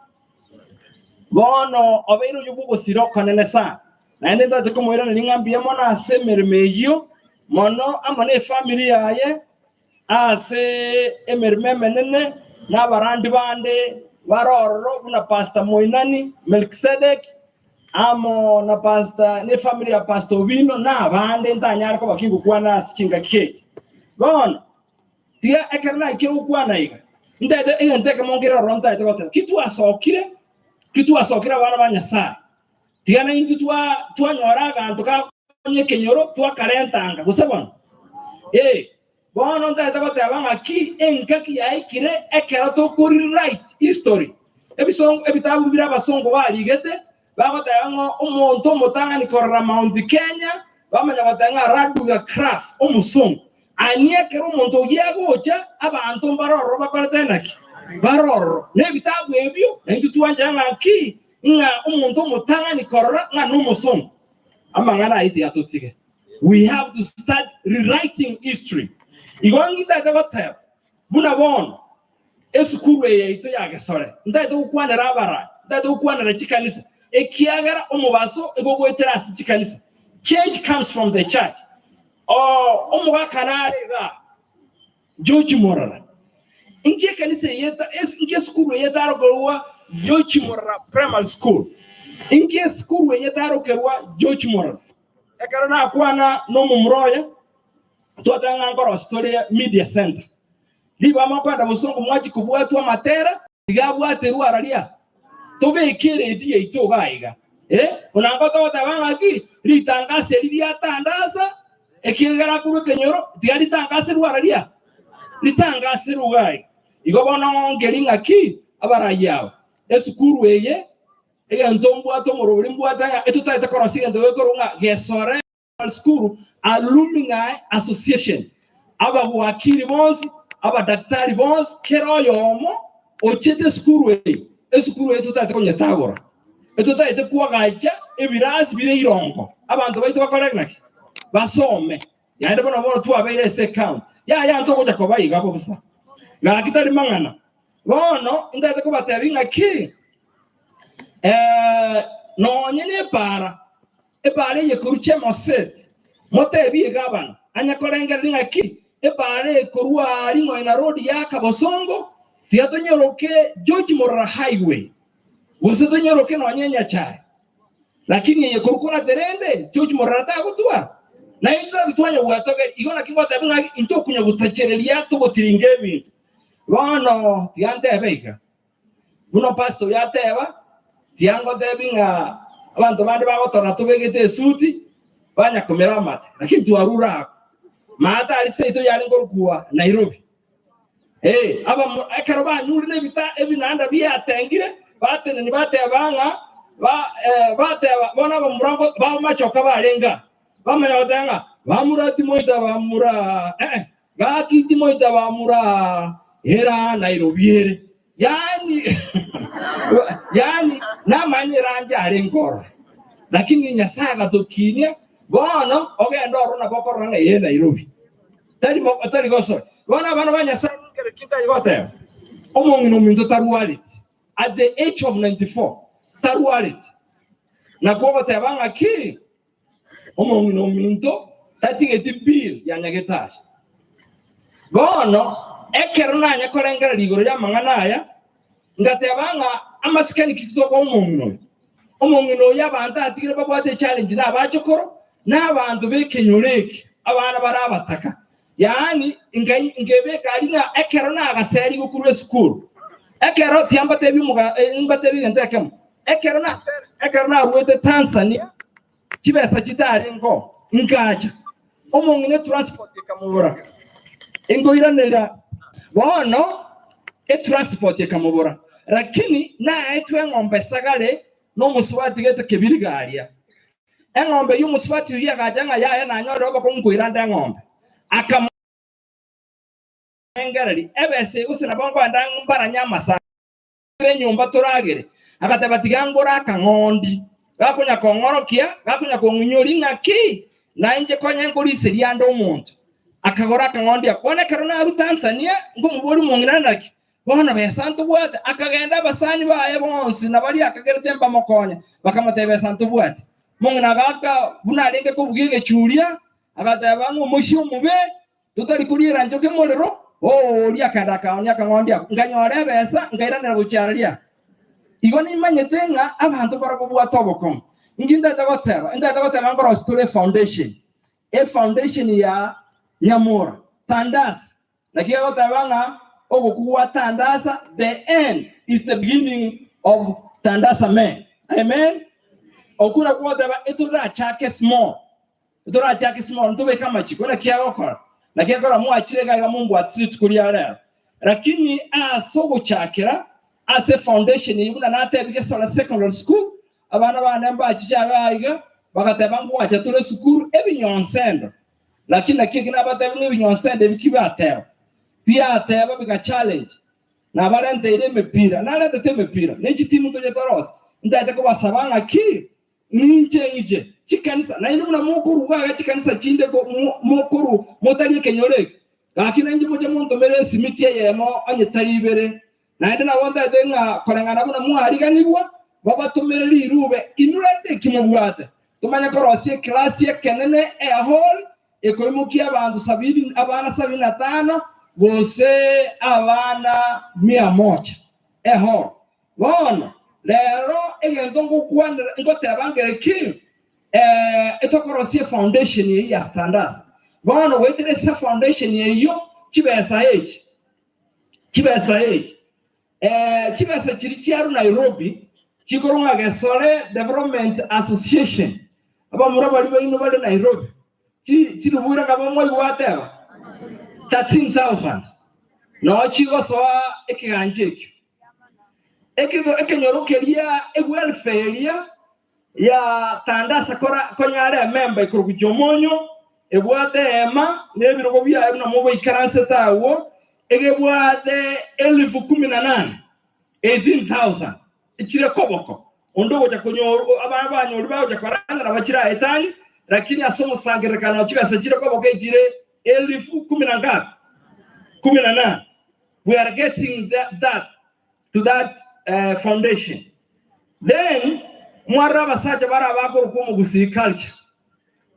bono obeiro yubugo siroko nene sa na ende tate ko moira n'ing'ambi mono ase mermeyo mono amane family yaye ase emerme menene n'abarandi bande baroro na pastor Moinani Melkisedek amo na pastor ne family ya pastor Vino na bande ntanyara ko bakigukwana sikinga kike bono tia ekerna ike ukwana iga ndede ndeka mongira ronta ite kitu asokira bana banyasa tia na intu twa nyoraga ntuka nyekenyoro twa karentanga gusabona bono ndete ko tabanga ki enkaki yaikire ekera to kuri right history ebitabu bira basongo baligete bagotanga umuntu mutanga ni korra Mount Kenya bamanya batanga Raduga Craft omusongo aniekero umuntu yagocha abantu baroro bakoretenaki baroro nebitabu ebyo entu twanja ki nga umuntu mutanga ni korra nga numusongo amangana iti atotike. We have to start rewriting history. Igongita dagotsaya buna bono esukuru yeito yagesore ndaite ukwana rabara ndaite ukwana na chikanisa ekiagara omubaso egogweterasi chikanisa. Change comes from the church. Omuga kanarega George Morara ingie kanisa yeta ingie school yeta arokerwa George Morara Primary School ingie school yeta arokerwa George Morara ekarana kwana no mumroya twatanga ngoro story media center liba makwanda busongo mwachi kubwatwa matera igabwate ruaralia tobe kire die itogaiga unangota watabanga ki litangase liliatandasa ekigara kuru kenyoro diali tangase ruaralia litangase rugai igobona ngeringa ki abarayao esukuru eye ntombo atomoro mbwata etutaita korosiga ndokorunga gesore school alumni association ababwakiri bonsi abadaktari bonsi kero yomo ochete skuru esukuru etutaita konyetagora etutaita kuwagacha ebirasi bire irongo abantu baito bakoregnaki basome yaende bona bona tu abeire se count ya ntoko jako bayiga ko busa ngakitari mangana bono ndate ko batabinga ki no nyine para ebare ye kuruche moset mote bi gabana anya korenga linga ki ebare korwa ringo ina road ya Kabosongo tiato nyoroke George Morara highway usito nyoroke no nyenya chai lakini ye kurukuna terende George Morara ta gutwa na inza bitwanya watoge igona kingota binga into kunya gutachereria tugotiringe bintu bono tiante bega buno pastor ya teba tiango debinga abantu bandi bagotora tubegete suti banya komera mate lakini tuarura mata aliseito yali ngorkuwa Nairobi aba akaroba nyuri nebita ebinanda byatengire batene ni batebanga bateba bona bamurango bamachoka balenga bamanyotanga bamurati moita bamura gakiti moita bamura era Nairobi ere yani na manyiranja alengoro lakini nyasaga tokinia bono ogenda oruna bokorana ye Nairobi tari goso bona bana banyasa ngere kinta yote omongino mindo taruality at the age of 94 taruality na kwa tabanga ki omongino mindo tatigeti bill yanyagetaje bono ekerona nyakorengera ligoro ya mangana ngatebanga amasikani kitoko omongino y'abantu atigire babwate challenge n'abachokoro n'abantu bekenyoreke abana barabataka yani ingebe kalinga ekerona agaseri gukuru school ekero tiambate bimuga imbate bintekam ekerona ruwete Tanzania kibesa kitari ngo ngaja omongino transport yekamubura ingoiranera bono transport yekamubura lakini na etwe ngombe sagale no muswati gete kebirigaria engombe yumuswati uyagajanga yaya na nyoro bako ngwiranda ngombe akam engarari ebese usina bongo anda mbaranya masa nyumba turagere akatabatiga ngora akangondi gakunya kongorokia gakunya kongunyori ngaki na inje konya ngori seriando umuntu akagora akangondi akone karona ru Tanzania ngumubori munginandaki bona besantu bwate akagenda basani baye bonsi nabali akagera temba mokonya bakamutebe besantu bwate mungina gaka bunalenge ko bugige churia agataba ngo mushi umube tutari kurira njoke molero liakanda kaonya kangondia nganyore besa ngairanira gucharia igoni manyetenga abantu barakubwa toboko nginda ndagoteba ngoro stule foundation foundation ya Nyamura Tandasa nakia gotabanga obukuwa Tandasa the end is the beginning of Tandasa man amen okura kuoteba etura chake small ntobe kama chikona kiagokora nakia kora muachirega ga Mungu atsi kulia leo lakini asogo chakera ase foundation ibuna natebige sola secondary school abana banemba achichaga bagateba ngo acha tule school ebinyonsendo lakini nakigina batabinga ebinyonsendo bikibateba pia ateba biga challenge na balente ile mepira na lete te mepira n'ekitimu toje toros ndate ko basabanga ki nje chikanisa na ino na mukuru wa chikanisa chinde ko mukuru motali kenyoreke lakini nje moje muntu mere simiti yemo anye tayibere na ndina wonda denga korangana buna muhariganibwa babatomere lirube inurete kimubwate tumanya korosie class ya kenene hall ekoimukia abantu 70 abana 75 gose abana 100 eho bono lero egento ngukwanira ngotebangere ki etokorosie foundation ye ya Tandasa bono weteresa foundation yeyo kibesa kibesa kiri kyaru Nairobi kikoronga gesore development association abamura bali bayino bali Nairobi kirubura kabamwe gwateba 13,000 no chigosoa ekiganjekyo ekenyorokeria welfare ya Tandasa konyare member ikurukujomonyo ebwate ema nebirogo bya na mubo ikaranse tawo egebwate 18,000 ichire koboko ondogo jakonyo abana banyo bawo jakaranga bachira etani lakini asomo sangerekana chikase chire koboko ichire 18,000 we are getting that to that foundation. Then mwara basaje bara bako ko mugusi culture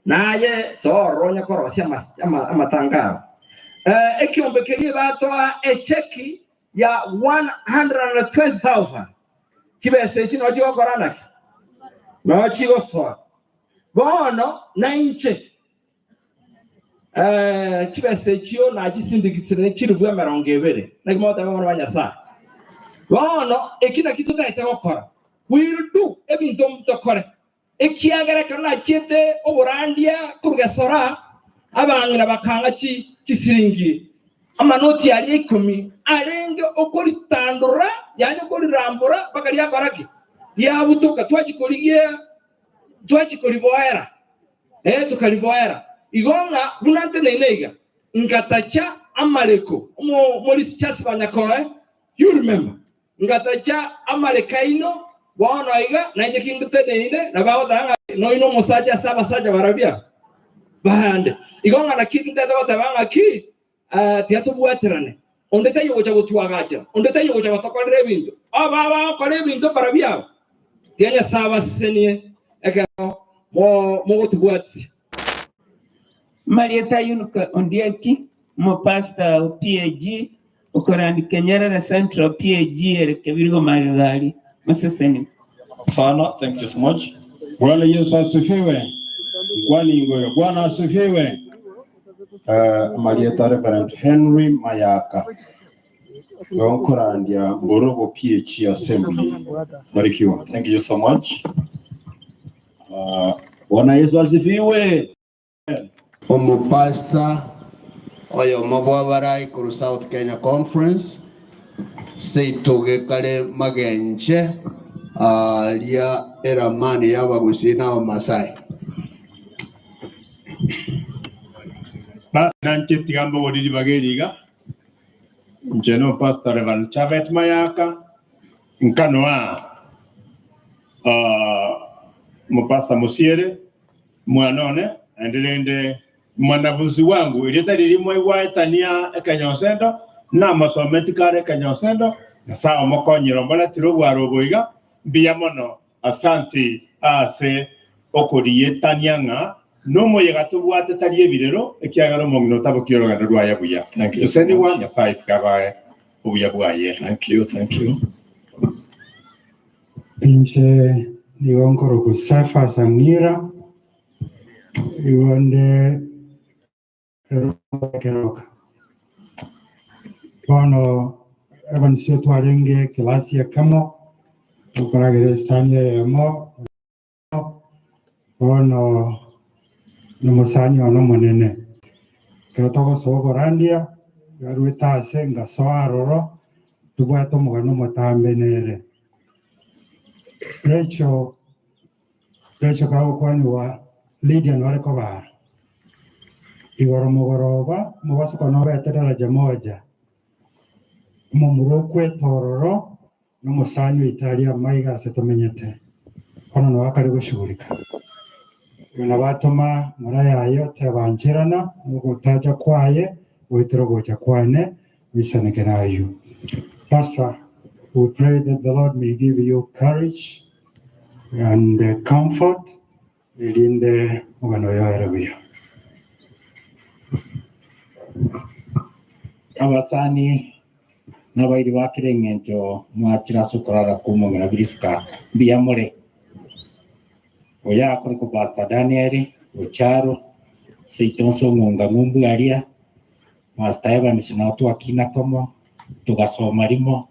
naye so ronya korosia amatangaro ekiombekerie batoa echeki ya 120,000 kibese kino jogorana no chigoso bono na inche kibese kyo na gisindikitsire kirubwa 200 nakimota bamwe banyasa bono ekina kitutaite gukora will do ebintu mutokore ekiagara kana chete oburandia kurugesora abangira bakanga kisiringi amanoti ali 10 arenge okori tandura yani okori rambura bakari yabaraki yabutuka twachikoliboera tukaliboera igonga bunante nenega ngatacha amaleko muri chasi banyakoe you remember ngatacha amalekaino wana iga naje kingute neine nabaho danga noino musaja saja barabia bande igonga na kingute tabanga ki tiatu buatrane ondeta yugo cha gutwagaja ondeta yugo cha batokorere bintu aba kore bintu barabia tianya saba senie eka mo gutubwatsi Marieta Yunuka Ondieki mo pastor PAG ukorandi Kenyera na Central PAG erekebirigo magari maseseni sana. Thank you so much. Bwana Yesu asifiwe. Bwana asifiwe. Marieta Reverend Henry Mayaka ukorandia Borogo PAG Assembly. Barikiwa. Thank you so much. Bwana Yesu asifiwe. Pastor oyo mabwabarai kuru South Kenya Conference seitoge kale magenche lia eramani y'abagusina Wamasai. Nanche tigambo wodidi bageriga njeno Pastor Reverend Chavet Mayaka nkanoa Mupasta Musiere mwanone endelende mwanavuzi wangu ileta lilimo iwaetania ekanyosendo na masometi kare ekanyosendo sawa mokonyiro mbona tirobu aroboiga biyamono asanti ase okorietanianga nomo yegatubwate tari ebirero ekiagaro mongino tabokiro gana rwaya buya. Thank you so anyone ya five kabaye ubuya bwaye. Thank you. Inche niwonkoro kusafa sangira iwande keroka bono abansio twarenge klasi ya kamo ukoragere stanye yamo bono numusani ono monene katoko sogorandia garuita asenga soaroro tubwato mugano mutambe nere Rachel kawo kwani wa Lydia nwareko ba igoro mugoroba mubasuko no betera jamoja mumurokwe tororo no musanyo Italia maiga setumenyete ono no akari gushugurika yona batoma mara yayo tabanjirana mugutaja kwaye witero gocha kwane bisaneke nayo. Pastor, we pray that the Lord may give you courage and comfort in the Mugano area. abasani n'abairi bakireng'encho mwakira sukurara kumongera biriska biyamore oya koriko Pastor Daniel Ocharo seitonso ngunga ngumbu aria Master Evans na watu akina komo tugasoma rimo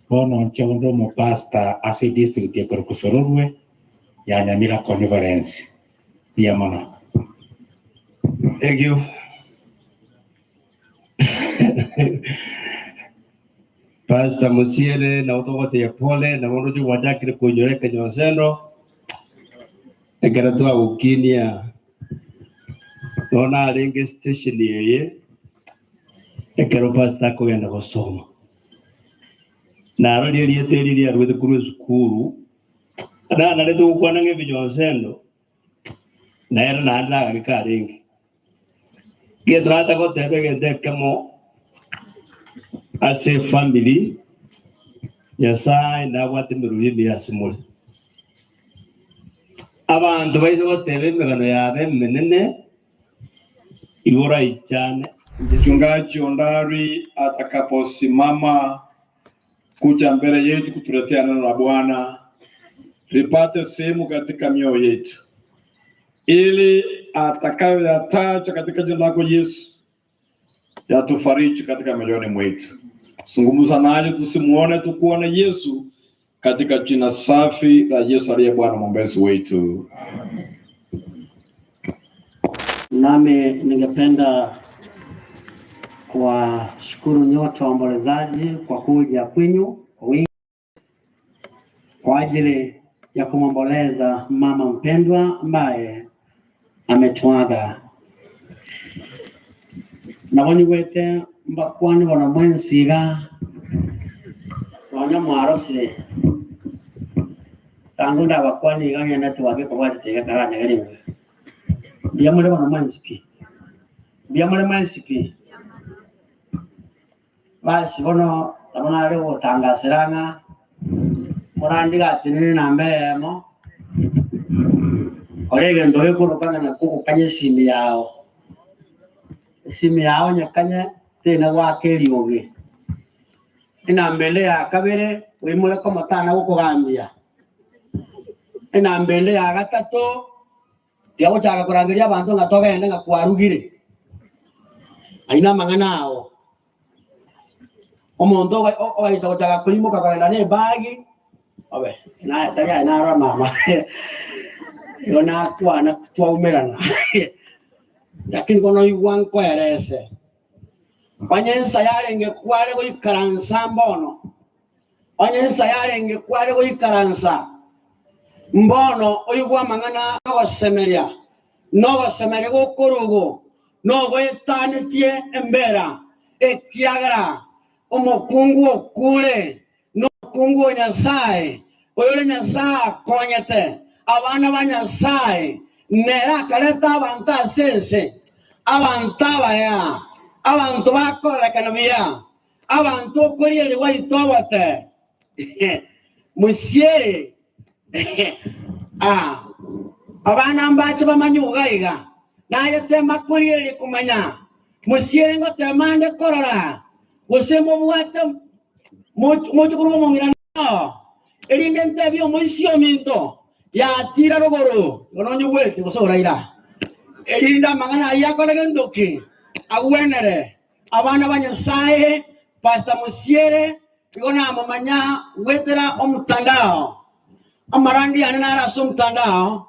bono nchondo mo pastor ase district ya Korkusororwe ya Nyamira Conference biyamona. Thank you. Pastor Musiere na utokote ya pole na mwono wajakire kunyoreka nyosendo ekera tuwa ukinia nona aringe station yeye ekero pastor kugenda gusoma na rodi rieteri ya rwete kuru zukuru na leto kwana ngebi nyosendo na era na andla agikaringi gedrata ko tebe gede kamo ase family Nyasaye na wate miruye ya simule abantu baizo gotebe megano yabe menene igora ichane. Mchungaji Ondari atakaposimama kuja mbele yetu kutuletea neno la Bwana lipate sehemu katika mioyo yetu, ili atakayoyataja katika jina lako Yesu yatufariji katika mioyoni mwetu. Zungumza naye tusimuone, tukuone Yesu katika jina safi la Yesu aliye Bwana mwombezi wetu. Nami ningependa kuwashukuru nyote waombolezaji kwa kuja kwenyu kwa wingi kwa ajili ya kumwomboleza mama mpendwa ambaye ametuaga. Nabonye wete mbakwani wana mwensiga wanya mwarosire tangu ndabakwani ganya natu wake kwa tega karanya garimwe biyamule wana mwensipi basi bono tabona leo tangasiranga murandiga tinini nambemo olege ndoye kurukana na kukanye simu yao nyakanye tena wakeri oge ina mbele ya kabere wimule ko matana gukugambia ina mbele ya gatatu tiago chaka kurangiria abantu ngatogende ngakwarugire aina manganao omonto oisa gochaka kuimuka kwenda ne bagi obe na taya na ra mama yona kwana twaumerana lakini kono yuwan kwerese wanyensa yarenge kware goikaransa mbono wanyensa yarenge kware goikaransa mbono oyugwa mangana no gosemeria gokurugo no goetanitie embera ekiagara omokungu okule no kungu Nyasaye oyole Nyasaye konyete abana ba Nyasaye nera kaleta abanta sense abanta ya abantu bakora kanabia abantu kuriye waitobate musiere abana mbache bamanyugaiga naye tema kuriye kumanya musiere ngote mande korora usemo bwate mucho kurumo mongira no erinde ntebyo moisio minto ya tira rogoro gononyo wete gosoraira erinda mangana yakore ndoki agwenere abana ba Nyasaye Pastor Musiere igona mamanya wetera omutandao amarandi anana so mtandao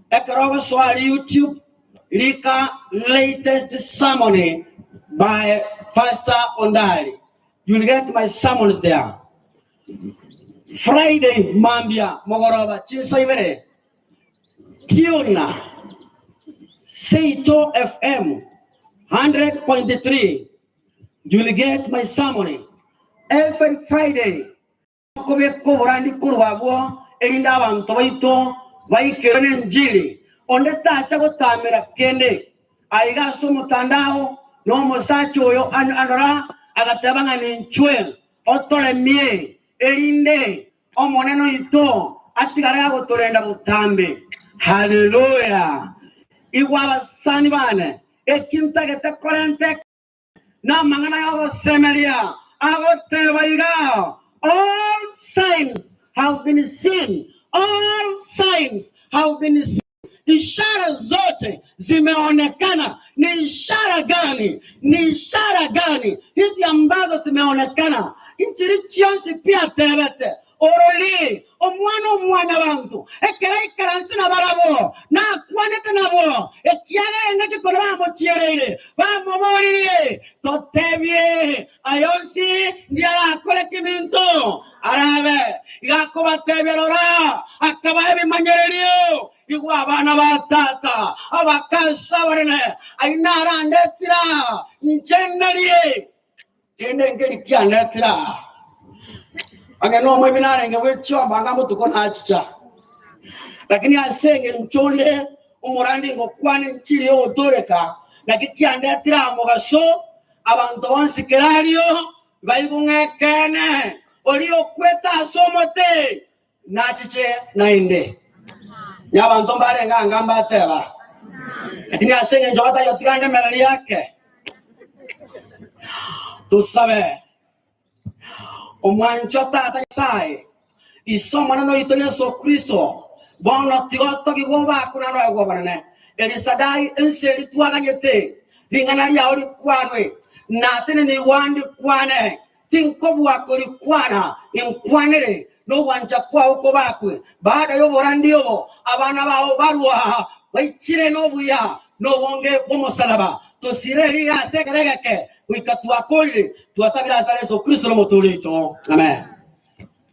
ekrogo swali YouTube lika latest sermon by Pastor Ondari. You'll get my sermons there. Friday mambia mogoroba chinsaibere Tiona Seito FM 100.3. You'll get my sermon every Friday. Kobe koborandi kurwabo erinda abantu baito baikirane njiri onde tacha gotamera kende aiga so mutandao no mosacho yo anora agatabanga ninchwe otole mie erinde omoneno ito atigara gotolenda mutambe. Hallelujah. Igwa basani bane ekinta gete korente na mangana yago semelia agote baiga. All signs have been seen. All signs have been seen. Ishara zote zimeonekana. Ni ishara gani? Ni ishara gani hizi ambazo zimeonekana? Inchiri chionsi pia tebete oroli omwana bantu ekera ikaransi na barabo na kwanete nabo ekiagere ngaki kora mo chierere ba momorire totebie ayonsi ndiara kole kiminto arabe yakoba teberora akaba ebimanyererio igwa abana batata abakasa barene ainara ndetira njenderie ende ngeri kia ndetira angeno mwe binare ngewe chomba ngamutuko na chicha lakini asenge nchonde umurandi ngo kwane nchiri yo otoreka nakikia ndetira mugaso abantu bonsi kerario bayigungekene olio kweta somote na chiche nainde yabantu barenga ngamba teba lakini asenge njota yotikande merali yake tusabe omwancho tata sai isoma no ito Yesu Kristo bono tigoto kigoba kuna no ego banane elisadai enseli twaganyete lingana lya oli kwanwe na tene ni wandi kwane tinkobu akoli kwana inkwanere no wanja kwa uko bakwe baada yo borandi yo abana bawo barwa baichire no buya no bonge bomosalaba tosireli ya sekereke wikatwa kolire twasabira asale Yesu Kristo no motulito amen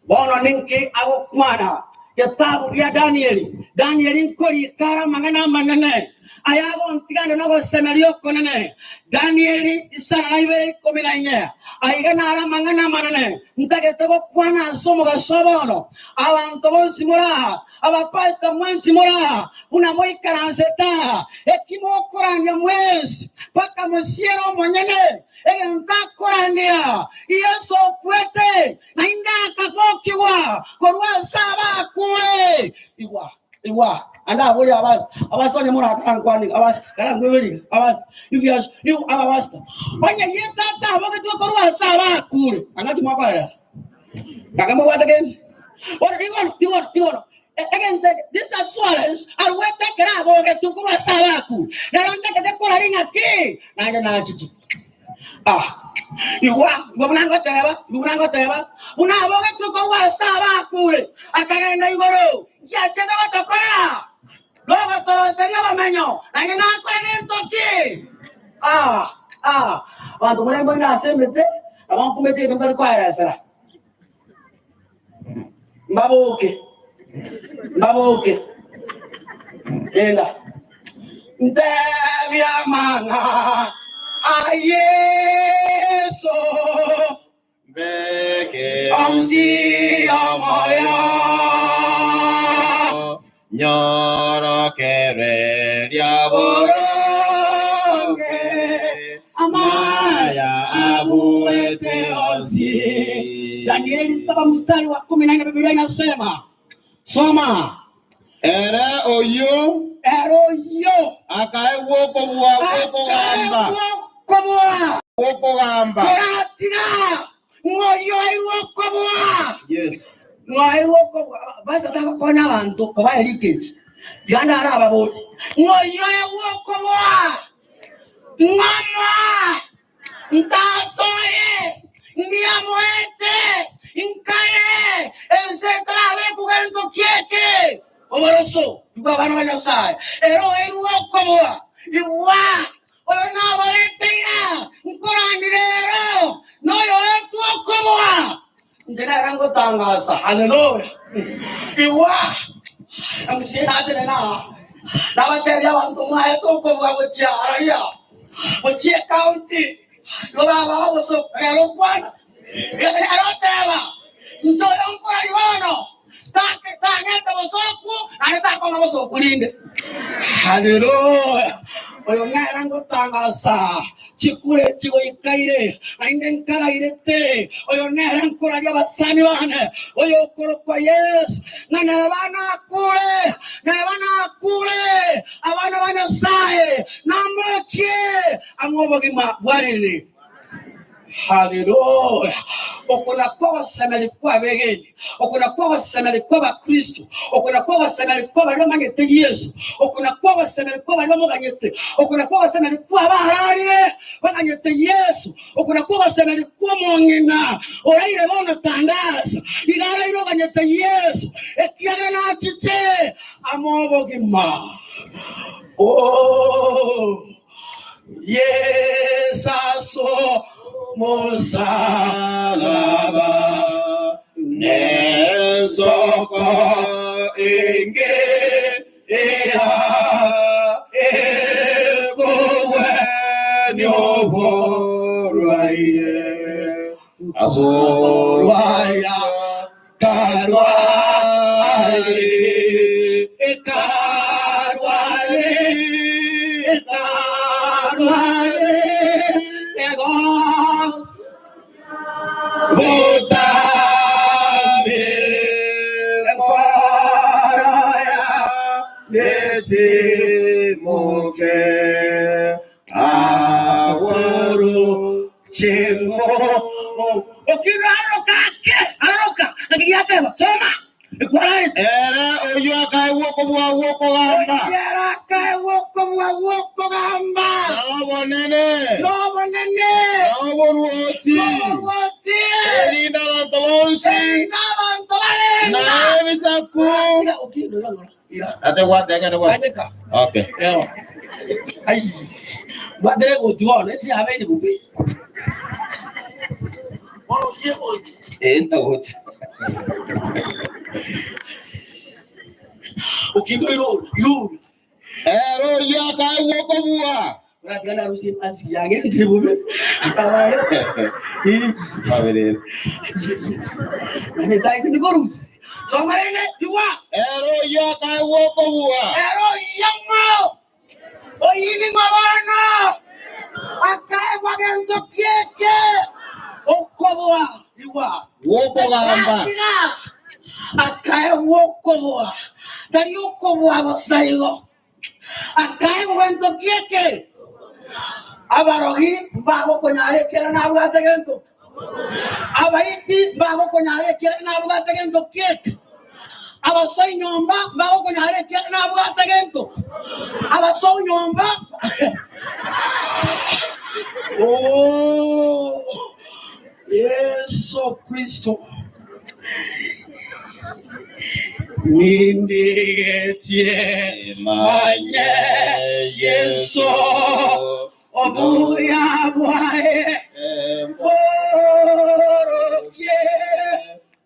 bono ninki ago kwana kitabu ya Danieli nkoli kara mangana manene ayago ntigande no semerio konene Danieli isana na ibere kominanye aigana ara mangana manene ntage tego kwana somo ga sobono abantu bonsi mura abapasta mwensi mura una moi karanseta ekimo koranya mwensi paka mosiero monyene enta korandia Yesu kwete nainda kapokiwa korwa saba kule iwa anda boli abasonye mura kankwani karangweli you abasta onya yesta ta boke tu korwa saba kule angati mwakwaras kagamo what again what you want again this assurance and we take it out boke tu korwa saba kule na ronda de koraringa ki na chichi iwa unango teba unaboga tuko wasaba kule akagenda igoro yachena batokora logo toro serio bamenyo ayina kwege toki bantu mule mbona asemete abantu kumete kambari kwa yasara maboke ela ndebya manga Ayeso beke amsi amaya nyoro kere diaboronge amaya abuete amsi Danieli 7 mstari wa 14 Biblia inasema soma ere oyo akae woko gamba Woko gamba. Koratiga. Ngoyo woko bwa. Yes. Ngoyo woko basta ta kona abantu ko ba leakage. Ganda ara babo. Ngoyo woko bwa. Mama. Ntatoye. Ndia muete. Inkare. Etcétera ve kugendo kieke. Oboroso. Yuko bana banyasai. Ero woko bwa. Iwa. Ona valetira nkorandirero noyo etu okoboa ndena rango tangasa haleluya iwa amsina tena na bateria bantu mwa etu okoboa bocharia bochie county yo baba oso ero kwana ero teba ntoyo nkorari bono tangeta bosoku aneta kono bosoku linde haleluya oyo narango tangasa chikule chigo ikaire aindenkara irete oyo narango radia basani bane oyo koro kwa Yesu ngana bana kule abana bana sae namekie amobogi mabwarili Haleluya. Okunakuwa wasamali kwa begeni, okunakuwa wasamali kwa bakristo, okunakuwa wasamali kwa bali bamanyete Yesu, okunakuwa wasamali kwa bali bamanyete, okunakuwa wasamali kwa baharire bamanyete Yesu, okunakuwa wasamali kwa mongina oraire bona tandaza igara iro bamanyete Yesu ekiaga na chiche amobogima. Oh Yesaso Mosalaba Nezoko Inge Ea Ekowe Nyoboruaire Ahoruaya Karwale Ekarwale Ekarwale Ego Botame Paraya Neti Moke Awaru Chingo Okiraroka Aroka Nakiyateba Soma Era oyaka woko gamba. Era ka woko gamba. Nabo nene. Ruoti. Erina bantolonsi. Na bisaku. Ate what? Okay. Ay. Wadre go tuone si ave ni bubi. Oh yego. Enta gocha. Ukindo iro ero ya ka woko bua ratiana harusi asi yange tribube akawale mabere nani dai ni gorus so marene diwa ero ya ka woko bua ero yango o yini mabana akae wagendo kieke okobwa diwa woko gamba akae wokoboa dari wokoboa basaigo akae wento kieke abarogi bago konyare kera na bugate gento abaiti bago konyare kera na bugate gento kieke abasai nyomba bago konyare kera na bugate gento abasai nyomba oh Yesu Kristo Nindigetie manye Yesu obuya bwae mborokie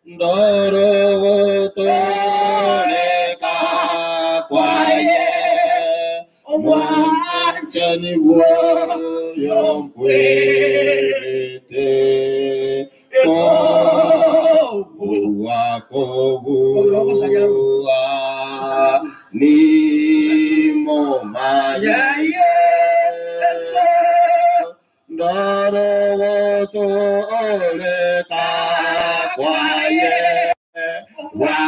ndoro toreka kwaye omwachani woyo mkwete Wakobua Nimo Maya Yesu Ndaro Woto Oleka Kwaye Wa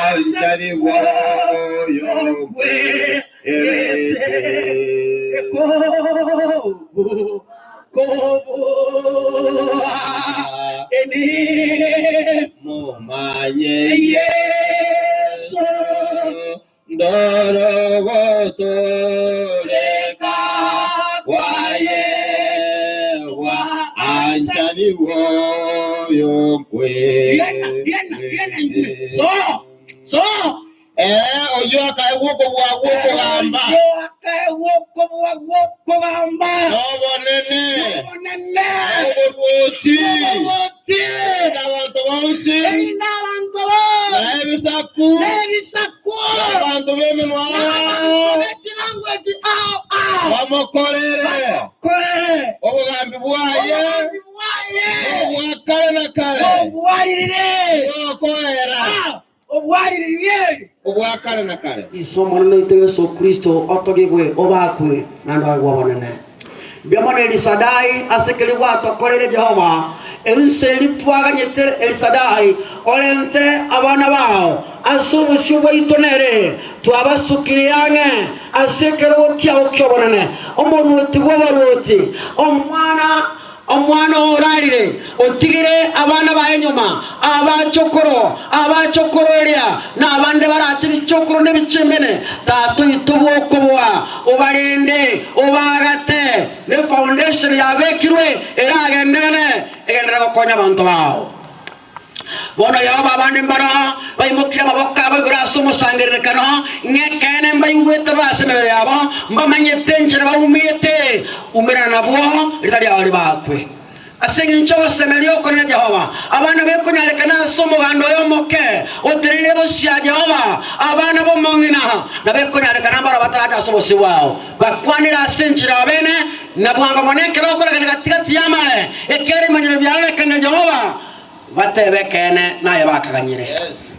Anjani Woyo Kwe Erete Kobo Eni Momanye Yesu Ndoro Woto Leka Kwaye Wa Anjani Woyo Kwe So oyo akai woko gamba. Nobo nene. Ruoti. Nabantu bonsi. Nebisaku. Nabantu beminwa. Bamukorere. Obugambi bwaye. Obwakale na kale. Obuwarire. Obwakale na kale. Isomo lino Yesu Kristo otogigwe obakwe nando agwabonene. Biamone Elisadai asekeli watu akorere Jehova. Eliseli twaganyete Elisadai olente abana bao asubu shubwe itonere twabasukiriyange asekeli wokia okyobonene omuntu wetigwa baroti omwana omwana orarire otigire abana ba enyuma abachokoro eria na abande barache bichokoro ne bichemene tatu itubokobwa obarinde obagate ne foundation yabekirwe eragendene egendera gokonya abantu bao bono yoba abandi mbara bayimukira maboka bagura somusangirikano ngekene mbayuwete basemere yabo mbamanyete nchera bawumiyete umera nabo ritali abali bakwe asengi ncho semelio kone Jehova abana bekunyarekana somugando yomoke otirire bosya Jehova abana bomongina na bekunyarekana bara bataraja sobosi wao bakwanira senchira bene na bwanga monekero korekana katikati yamale ekere manyire byale kene Jehova batebekene naye bakaganyire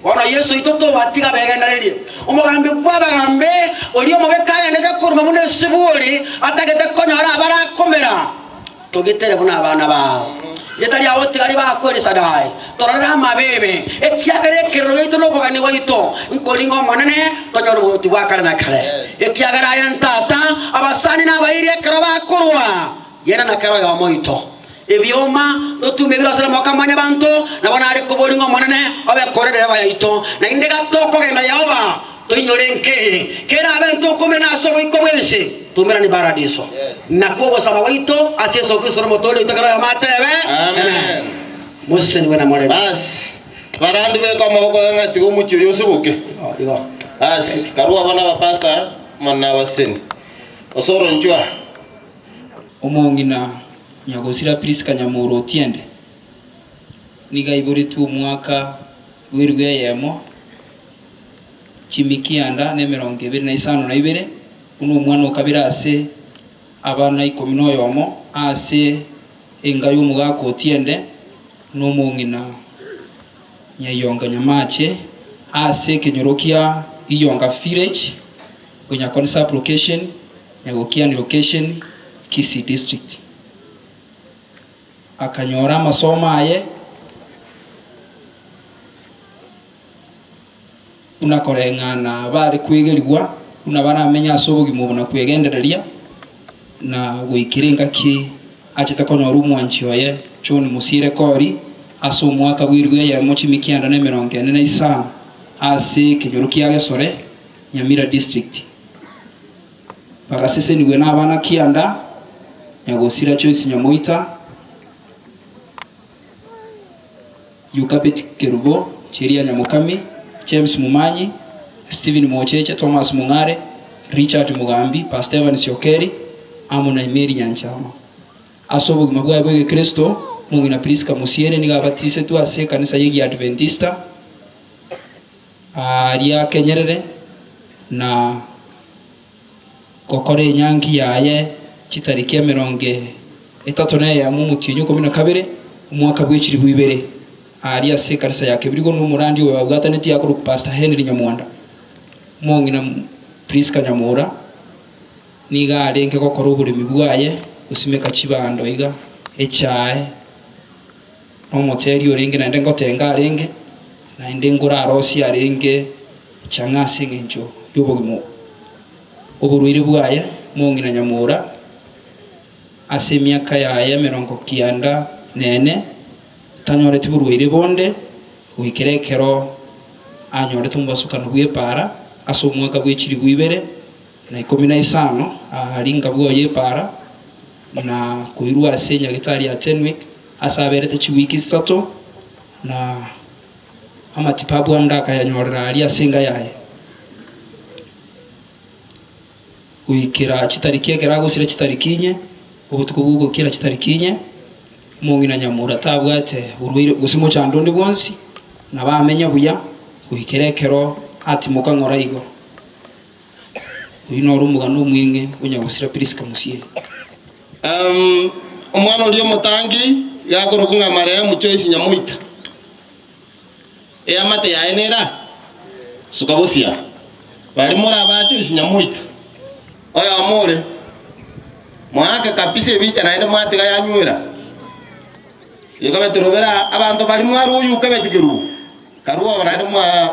ona Yesu itoto batiga begendererie umugambi bwabagambe oli omubekaya ndeke kuruma bune sibuli atagete konyora barakomera togitere buna abana ba yetali awotigari bakwelisa dai torara mabebe ekiagere kirro ito no kogani waito nkolingo monene tonyoro buti bwakara na kale ekiagara yantata abasani na baire kero bakurwa yena na kero ya moito ebyoma totume birasala makamanya bantu nabona ari kubolingo monene abekorere bayaito na indega toko genda Yehova toinyorenke kera abantu komena so iko bwense tumira ni paradiso na kubo saba waito asieso Kristo motole itakara ya matebe amen Moses ni wana mole bas barandi be kama boko ngati umuchi yosubuke bas karua bana ba pastor manna waseni osoro njwa omongina nyagosira Priska Nyamuro Otiende niga iburi tu mwaka wirwe yemo chimikianda ne 25 uno mwana okabira ase abana 10 yomo ase engayo mugako Otiende no mongina nyayonga nyamache ase kenyorokia iyonga village onya concept location nyagokia ni location Kisii district akanyora masomo aye unakorengana bari kwigerirwa unabaramenya asobogi mubona kwegendereria na gwikirenga ki achita konyora umwanchi oye John Musire Kori aso mwaka bwirwe ya mochimikianda ne 45 ase kinyorokia gesore Nyamira district bagasese niwe nabana kianda nyagosira Joyce Nyamoita Yukabet Kerubo, Cheria Nyamukami, James Mumanyi, Steven Mocheche, Thomas Mungare, Richard Mugambi, Pastor Evan Siokeri, Amuna Imeri Nyanchama. Asobo magwa bwe Kristo, Mungu na Priska Musiere niga batise tu ase kanisa yegi Adventista. Aria Kenyerere na kokore nyangi yaye chitariki ya 30 ya mumutinyo 12 umwaka bw'ikiri bwibere. Aria se kanisa yake birigo n'umurandi we babwataneti yakuru Pastor Henry Nyamwanda mongina Priska Nyamura niga arenke kokora uburimi bwaye usimeka kibando iga echae omoteri orenge na ndengo tenga arenge na ndengura arosi arenge changase ngenjo yobogimo oburwire bwaye mongina Nyamura ase myaka yaye 90 nene tanyore tiburwire bonde uikerekero anyore tumbasukano bwepara aso mwaka bw'ikiri bwibere na 15 alinga bwoye para na kuirwa asenya gitari ya 10 week asaberete chiwiki 3 na amatipabu andaka yanyorera ali asenga yaye uikira chitariki ekera gusire chitarikinye obutuko bwo kira chitarikinye mongina Nyamura tabwate urwire gusimo chandondi bonsi na bamenya buya kuhikerekero ati muka ngora igo uino rumuga no mwinge unyagusira Priska Musiere omwana oli omotangi yakorokunga mare mu Joyce Nyamoita amate yaenera sukabusia bali mura ba Joyce Nyamoita oya amore mwaka kapise bicha naende mwate ga yanywera yokabe turobera abantu bali mwaru uyu kabetigeru karuwa barade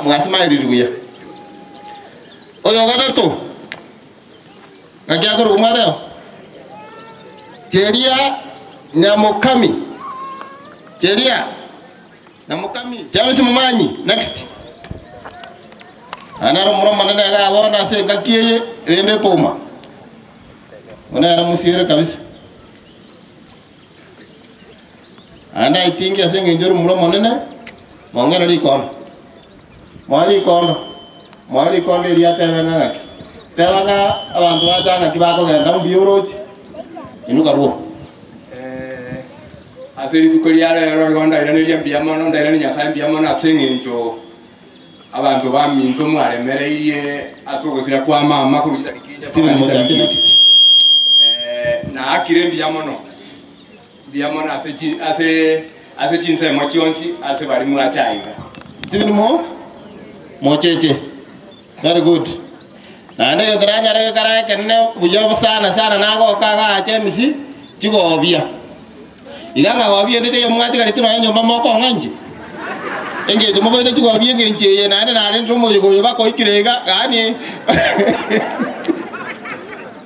mwasimairiruya oyo gatatu ngakya kuru kumada Cheria Nyamukami Cheria Nyamukami Charles Mumanyi. Next. Anaro muro manene ga wona se gakiye rende poma. Ona musiere kabisa. Ana itingi asenga njoro muro manene mongera likon. Mali kondo ria tevenga ngaki. Tevenga abantu batanga kibako genda mbiorochi. Inuka ruo. Aseri tukoria rero gonda iranira mbiamono ndaira nya sambi amono asengenjo abantu baminto mwaremereirie asogosira kwa mama kuruta Steven Mutati next. Na akire mbiamono ase chinse mochionsi ase bari mwachainga Steven Mocheche. Very good. Na ne yodranya re kara kenne bujo sana nago kaga achemisi chigo obia. Iganga wabie ndete yomwati kali tuno enyo mamoko nganje. Enge tumo bende chigo obie ngenje ye nane ndomo yugo bako ikirega gani.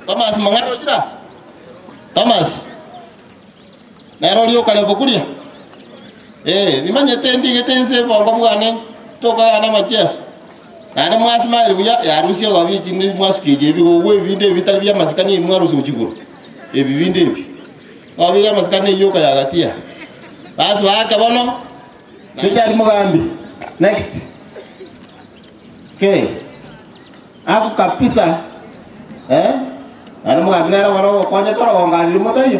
Thomas mangaro chira. Thomas. Nero liyo kale bokulia. Nimanyete ndigete bongo bwane toka ana machias. Nane mwasma buya ya Rusia wabie chini mwaskije bigo webinde vitalbia maskani mwarusi uchiguru. Ebibinde ebi. Wabiga maskani yoka ya gatia. Basi wake bono. Richard Mugambi. Next. Okay. Aku kabisa. Ana Mugambi nera waro kwanya toro ngali moto yo.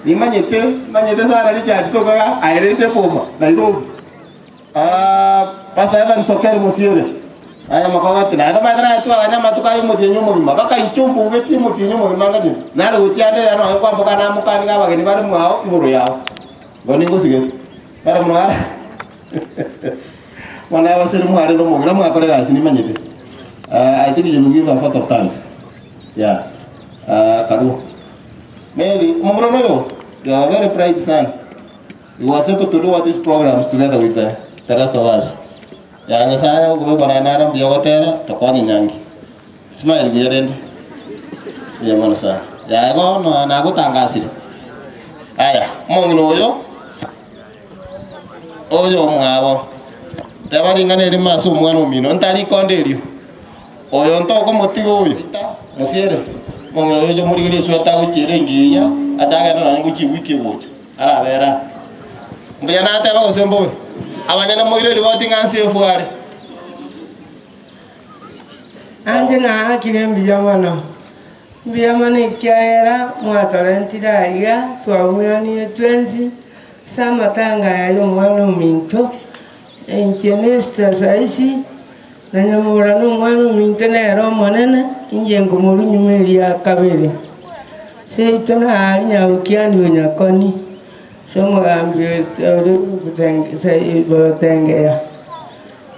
Nimanyete sana Richard toka airende poma Nairobi. Pastor Evan Soker Musiore. Aya makawati na ndo madara tu aganya tukayo mutinyo mu bimba baka ichumbu ubeti mutinyo mu bimanga ndi nare utyande yano kwa mboka na mukani ngaba geni bari mwao iburu yao ngoni ngusige bara mwara wana wasiri mwari no mugira mwakore gasi nimanyite I think you will give a lot of thanks. Yeah. Karu Mary mumro no you are very bright son. You was able to do all these programs together with the rest of us. Ya nga saya go bana naram dia hotera to kwani nyangi. Smile girende. Ya manasa. Ya go no na go tangasi. Aya, mongino oyo mwawo. Tabari ngane rima su mwana mino ntari konderio. Oyo ntoko motigo oyo. Musiere. Mongino oyo muri gire sweta go chirengiya ataga na nguchi wiki wote. Ara vera. Mbiyana ate ba osembo. Abanyana moire riboti ngansi efuare. Anje na akire mbiyamana ikiaera mwatorentira iga twawuyanie twenzi samatanga yayo mwana minto enkenesta saisi na nyamura no mwana minto nero monene injengo muri nyumeri ya kabere seitona arinya ukiani nyakoni Somugambi botengea.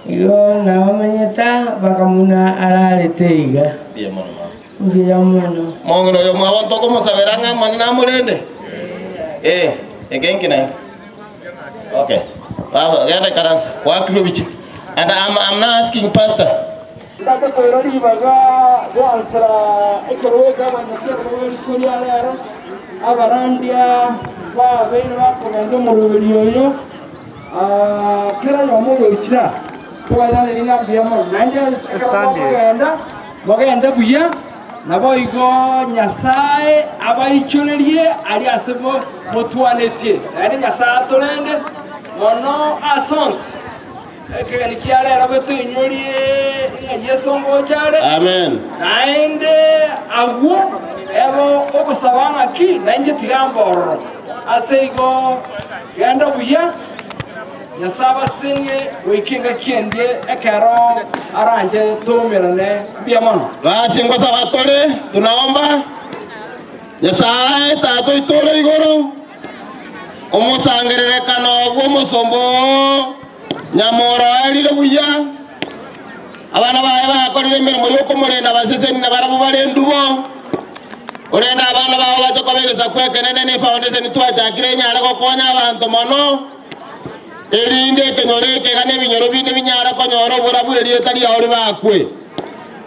Iyo na wamenyeta bakamuna araleteiga. Ndiya mono. Mongino yo mwabantu ko musaberanga manna murende. Again kina. Okay. Baba, genda karansa. Wakiro bichi. And I'm not asking pastor. Ndaka koirori baga waltra ekorweka manyakia koirori kuriara abarandia ba bene bakomendo murubiri yoyo kera yo muyo ikira twala linga biyamo nanje bagenda buya nabo igo nyasaye abayichonerie ali asebo motwanetie ari nyasaye tolende mono asons ekeni kiale arabeto inyorie yesongo chale amen naende agu ebo okusabanga ki nanje tigamboro aseigo ganda buya nyasaba singe wikinga kiende ekero aranje tumirane biamono basi ngosa batore tunaomba nyasaye tato itore igoro omusangerere kano gwo musombo nyamoro alile buya abana bae bakorire mirimo yo kumurenda baseseni na barabu barendubo urenda abana bawe bajokobereza kwekenene ni foundation twajakire nyara gokonya abantu mono erinde kenyoreke kane binyoro binde binyara konyoro burabu eriye tari auri bakwe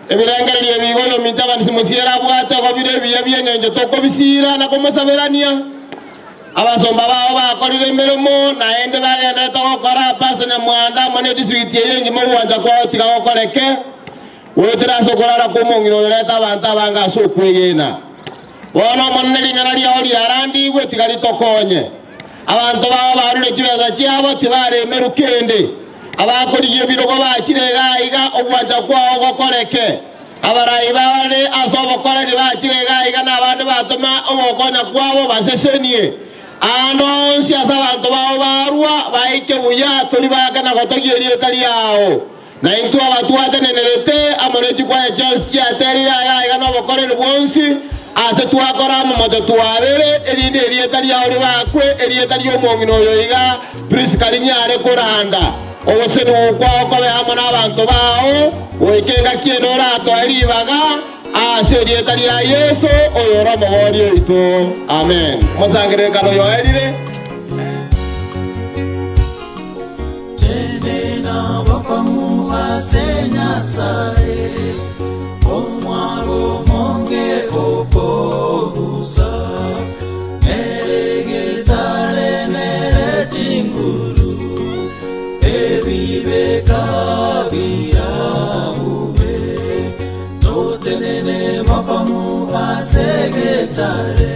ebirengererie bigoyo mitabani simusiera bwate go bire biye byenyenje toko bisira na komusaberania abasomba bao bakorire emirimo naende bagendete gokora Pastor Nyamwanda mone district yengi mugwanja kwao tiga gokoreke wetirase okorara kumong'ina oreta abantu abangase okwegena bono monene ring'ana riao riarandigwe tiga ritokonye abantu bao barure chibesa chiabo tibaremeru kende abakorigie ebirogo bakire iga ogwanja kwao gokoreke abarai bare ase obokoreri bakire iga nabande batoma ogokonya kwabo basesenie ano onsi ase abantu bao barwa baike buya tori bagana gotogia erieta riao na intwe abatwatenenerete amone chikwaye chionsi chiaterire iga nobokoreri bwonsi ase twakora momoto twabere erinde erieta riao ribakwe erieta riomong'ina oyo iga Priska rinyare koranda oboseni bukwago kobe amo n'abantu bao goikenga kiendo oratwara ribaga ase erieta ria Yesu oyo ore omogori oito amen mosangerekano yoerire tenena bokomu ase Nyasaye omwaro monge okogusa neregetare nere chinguru ebibeka birabuwe totenene bokomu ase getare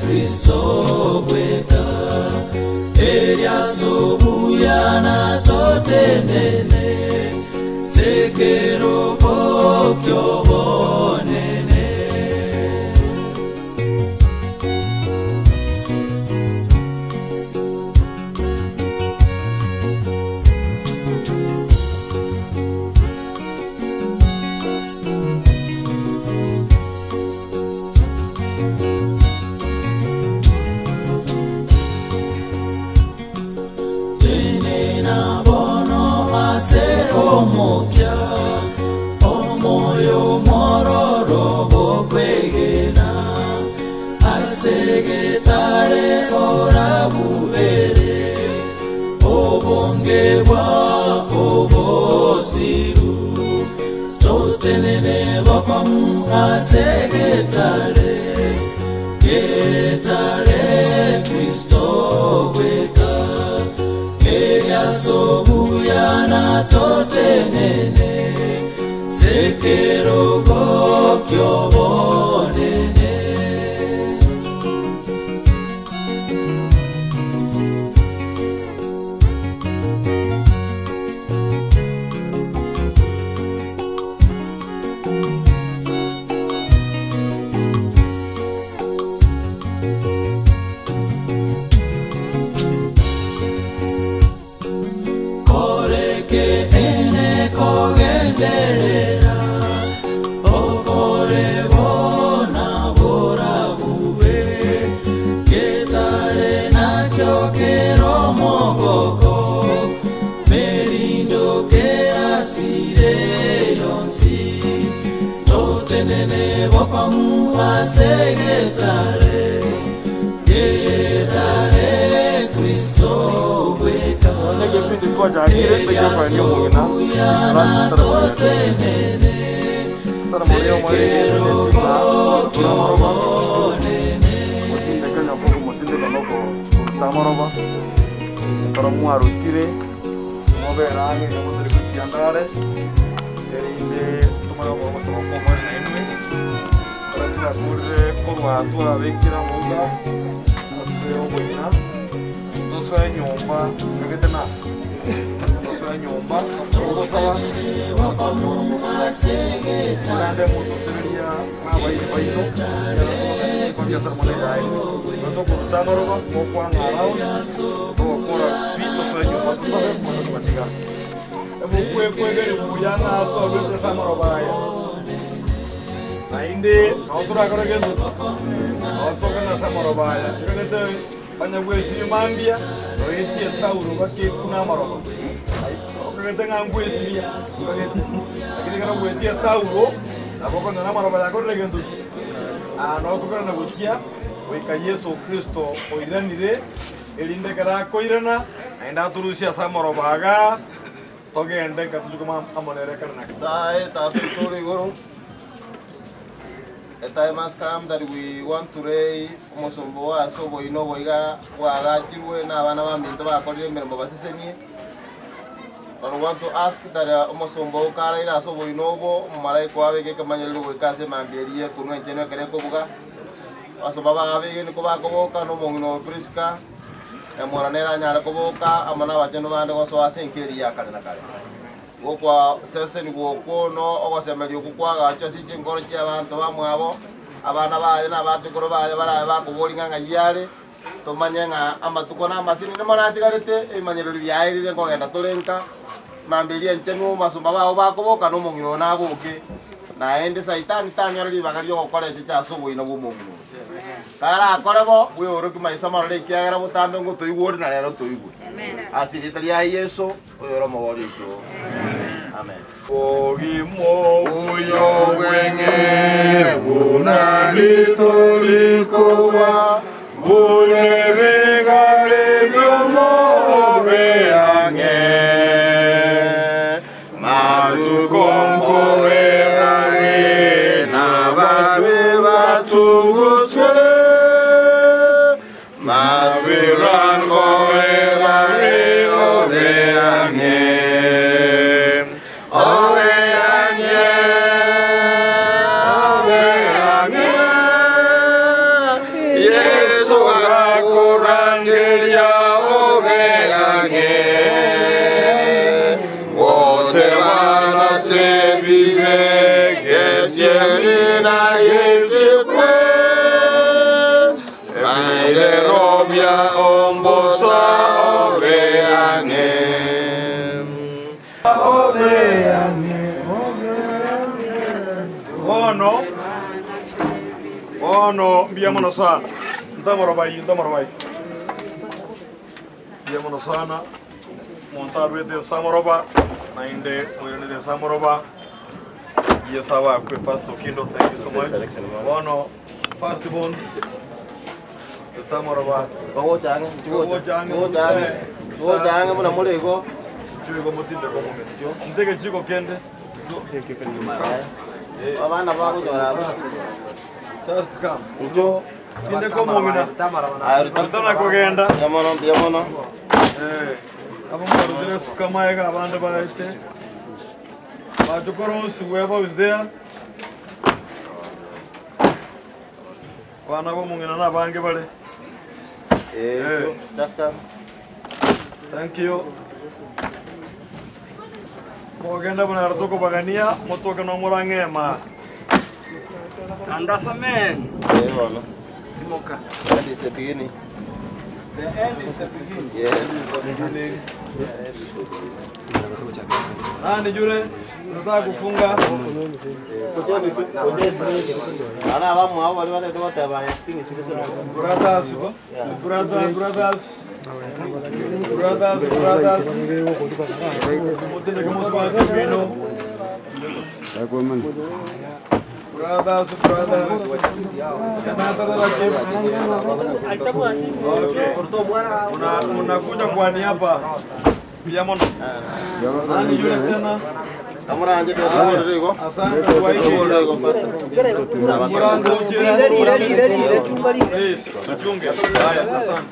Kristo gweka eriasobuyana totenene sekero bokyobonene tenena bono ase omokya omoyo mororo bokwegena asegetare orabubere obonge bwa obosiru totenene bokomu asegetare getare Kristo gweka eriasobuyana totenene sekero gokyobonene koreke ene kogenderera okore bona borabube getare nakyo kero mogoko merindo kerasire yonsi totenene bokomu ase getare Kristo gweka eriasobuyana totenene sekero gokyobonene mwarukire muberane mutari kukiandare erinde tumara kwa masoko kwa naimwe karatira kurre korwa tua bekira muga aseo boina doso nyomba ngetena doso nyomba ogo sawa nande muto seria na baino kwa termone dai ndo kurtano roba kwa ngarao kwa pito so nyomba tuwe kwa kuchika mukwe kwegere kuyana so bese samarobaya ainde autora korogendo autokana samarobaya ikagete banyagwesi mambia oeti tauro bake kuna maroba okagete ngangwesi okagete akirikana gweti tauro aboko na maroba yakorogendo no tukana gukia oika Yesu Kristo oiranire elinde kara koirana aenda turusia samorobaga togende katujukuma amonere karna sae tatu tori guru time has come that we want to raise umusumbo wa sobo inobo iga wagachirwe n'abana b'aminto bakorire imirimo basisenye. But we want to ask that umusumbo ukara ina sobo inobo umumalaika wabege kamanyelwe wekase mamberiye kunwe njene kare kubuga. Waso baba abege ni kuba kuboka no mungino Priska. Moranera nyara kuboka amana wajeno bande waso asenkeri yakale nakale. Gokwa sese ni gokono ogosemeli okukwaga cyo sichi ngoro cya abantu bamwabo abana baye n'abatukoro baye baraye bakubolinga ngayare tomanyenga amatuko na masini ne monatigarete emanyero byairire ngogenda tolenka mambeli enchenu masumba bawo bakuboka no mungiro nabuke na ende saitani tanyara libagari okore cya subu ino bumungiro kara akorebo we oroki maisa marole kiagara butambe ngo toigwori na rero toigwe asirita ya Yesu oyoro mogorito amen ogimo uyo wenge bunalitoliko bunevegare byomo beange matukombo erare na babe batugutwe maturango erare obeange Ono mbiamono sana. Ndamorobai. Mbiamono sana. Montabe de Samoroba, nainde oyone de Samoroba. Yesawa kwe Pastor Kindo, thank you so much. Ono first born de Samoroba. Go jange muna mulego. Jugo mutinde ko mume. Ntege jugo kende. Abana bako jora. Just come. Ujo kinde ko mumina. Ayurutana kugenda. Yamono. Abo marudire sukamayega abandi baite. Bajukoronsi whoever is there. Bana bo mungina na bange bale. Just come. Thank you. Mogenda bana artoko bagania motoka no morangema. Andasamen. Bwana. Timoka. That is the beginning. The end is the beginning. Yes. The beginning. Nani jure? Tunataka kufunga. Ana bamu hao wale wale wote ba acting sisi brothers. Mutende kama swa tibino. Brothers. Unakuja kwa niaba ya mono. Nani yule tena? Kamera anje ndio Rodrigo. Asante kwa hiki. Murango ile chungali. Tuchunge. Haya, asante.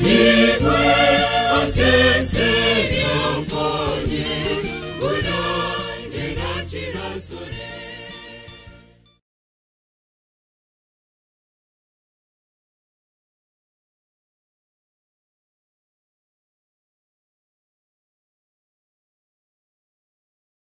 Nigwe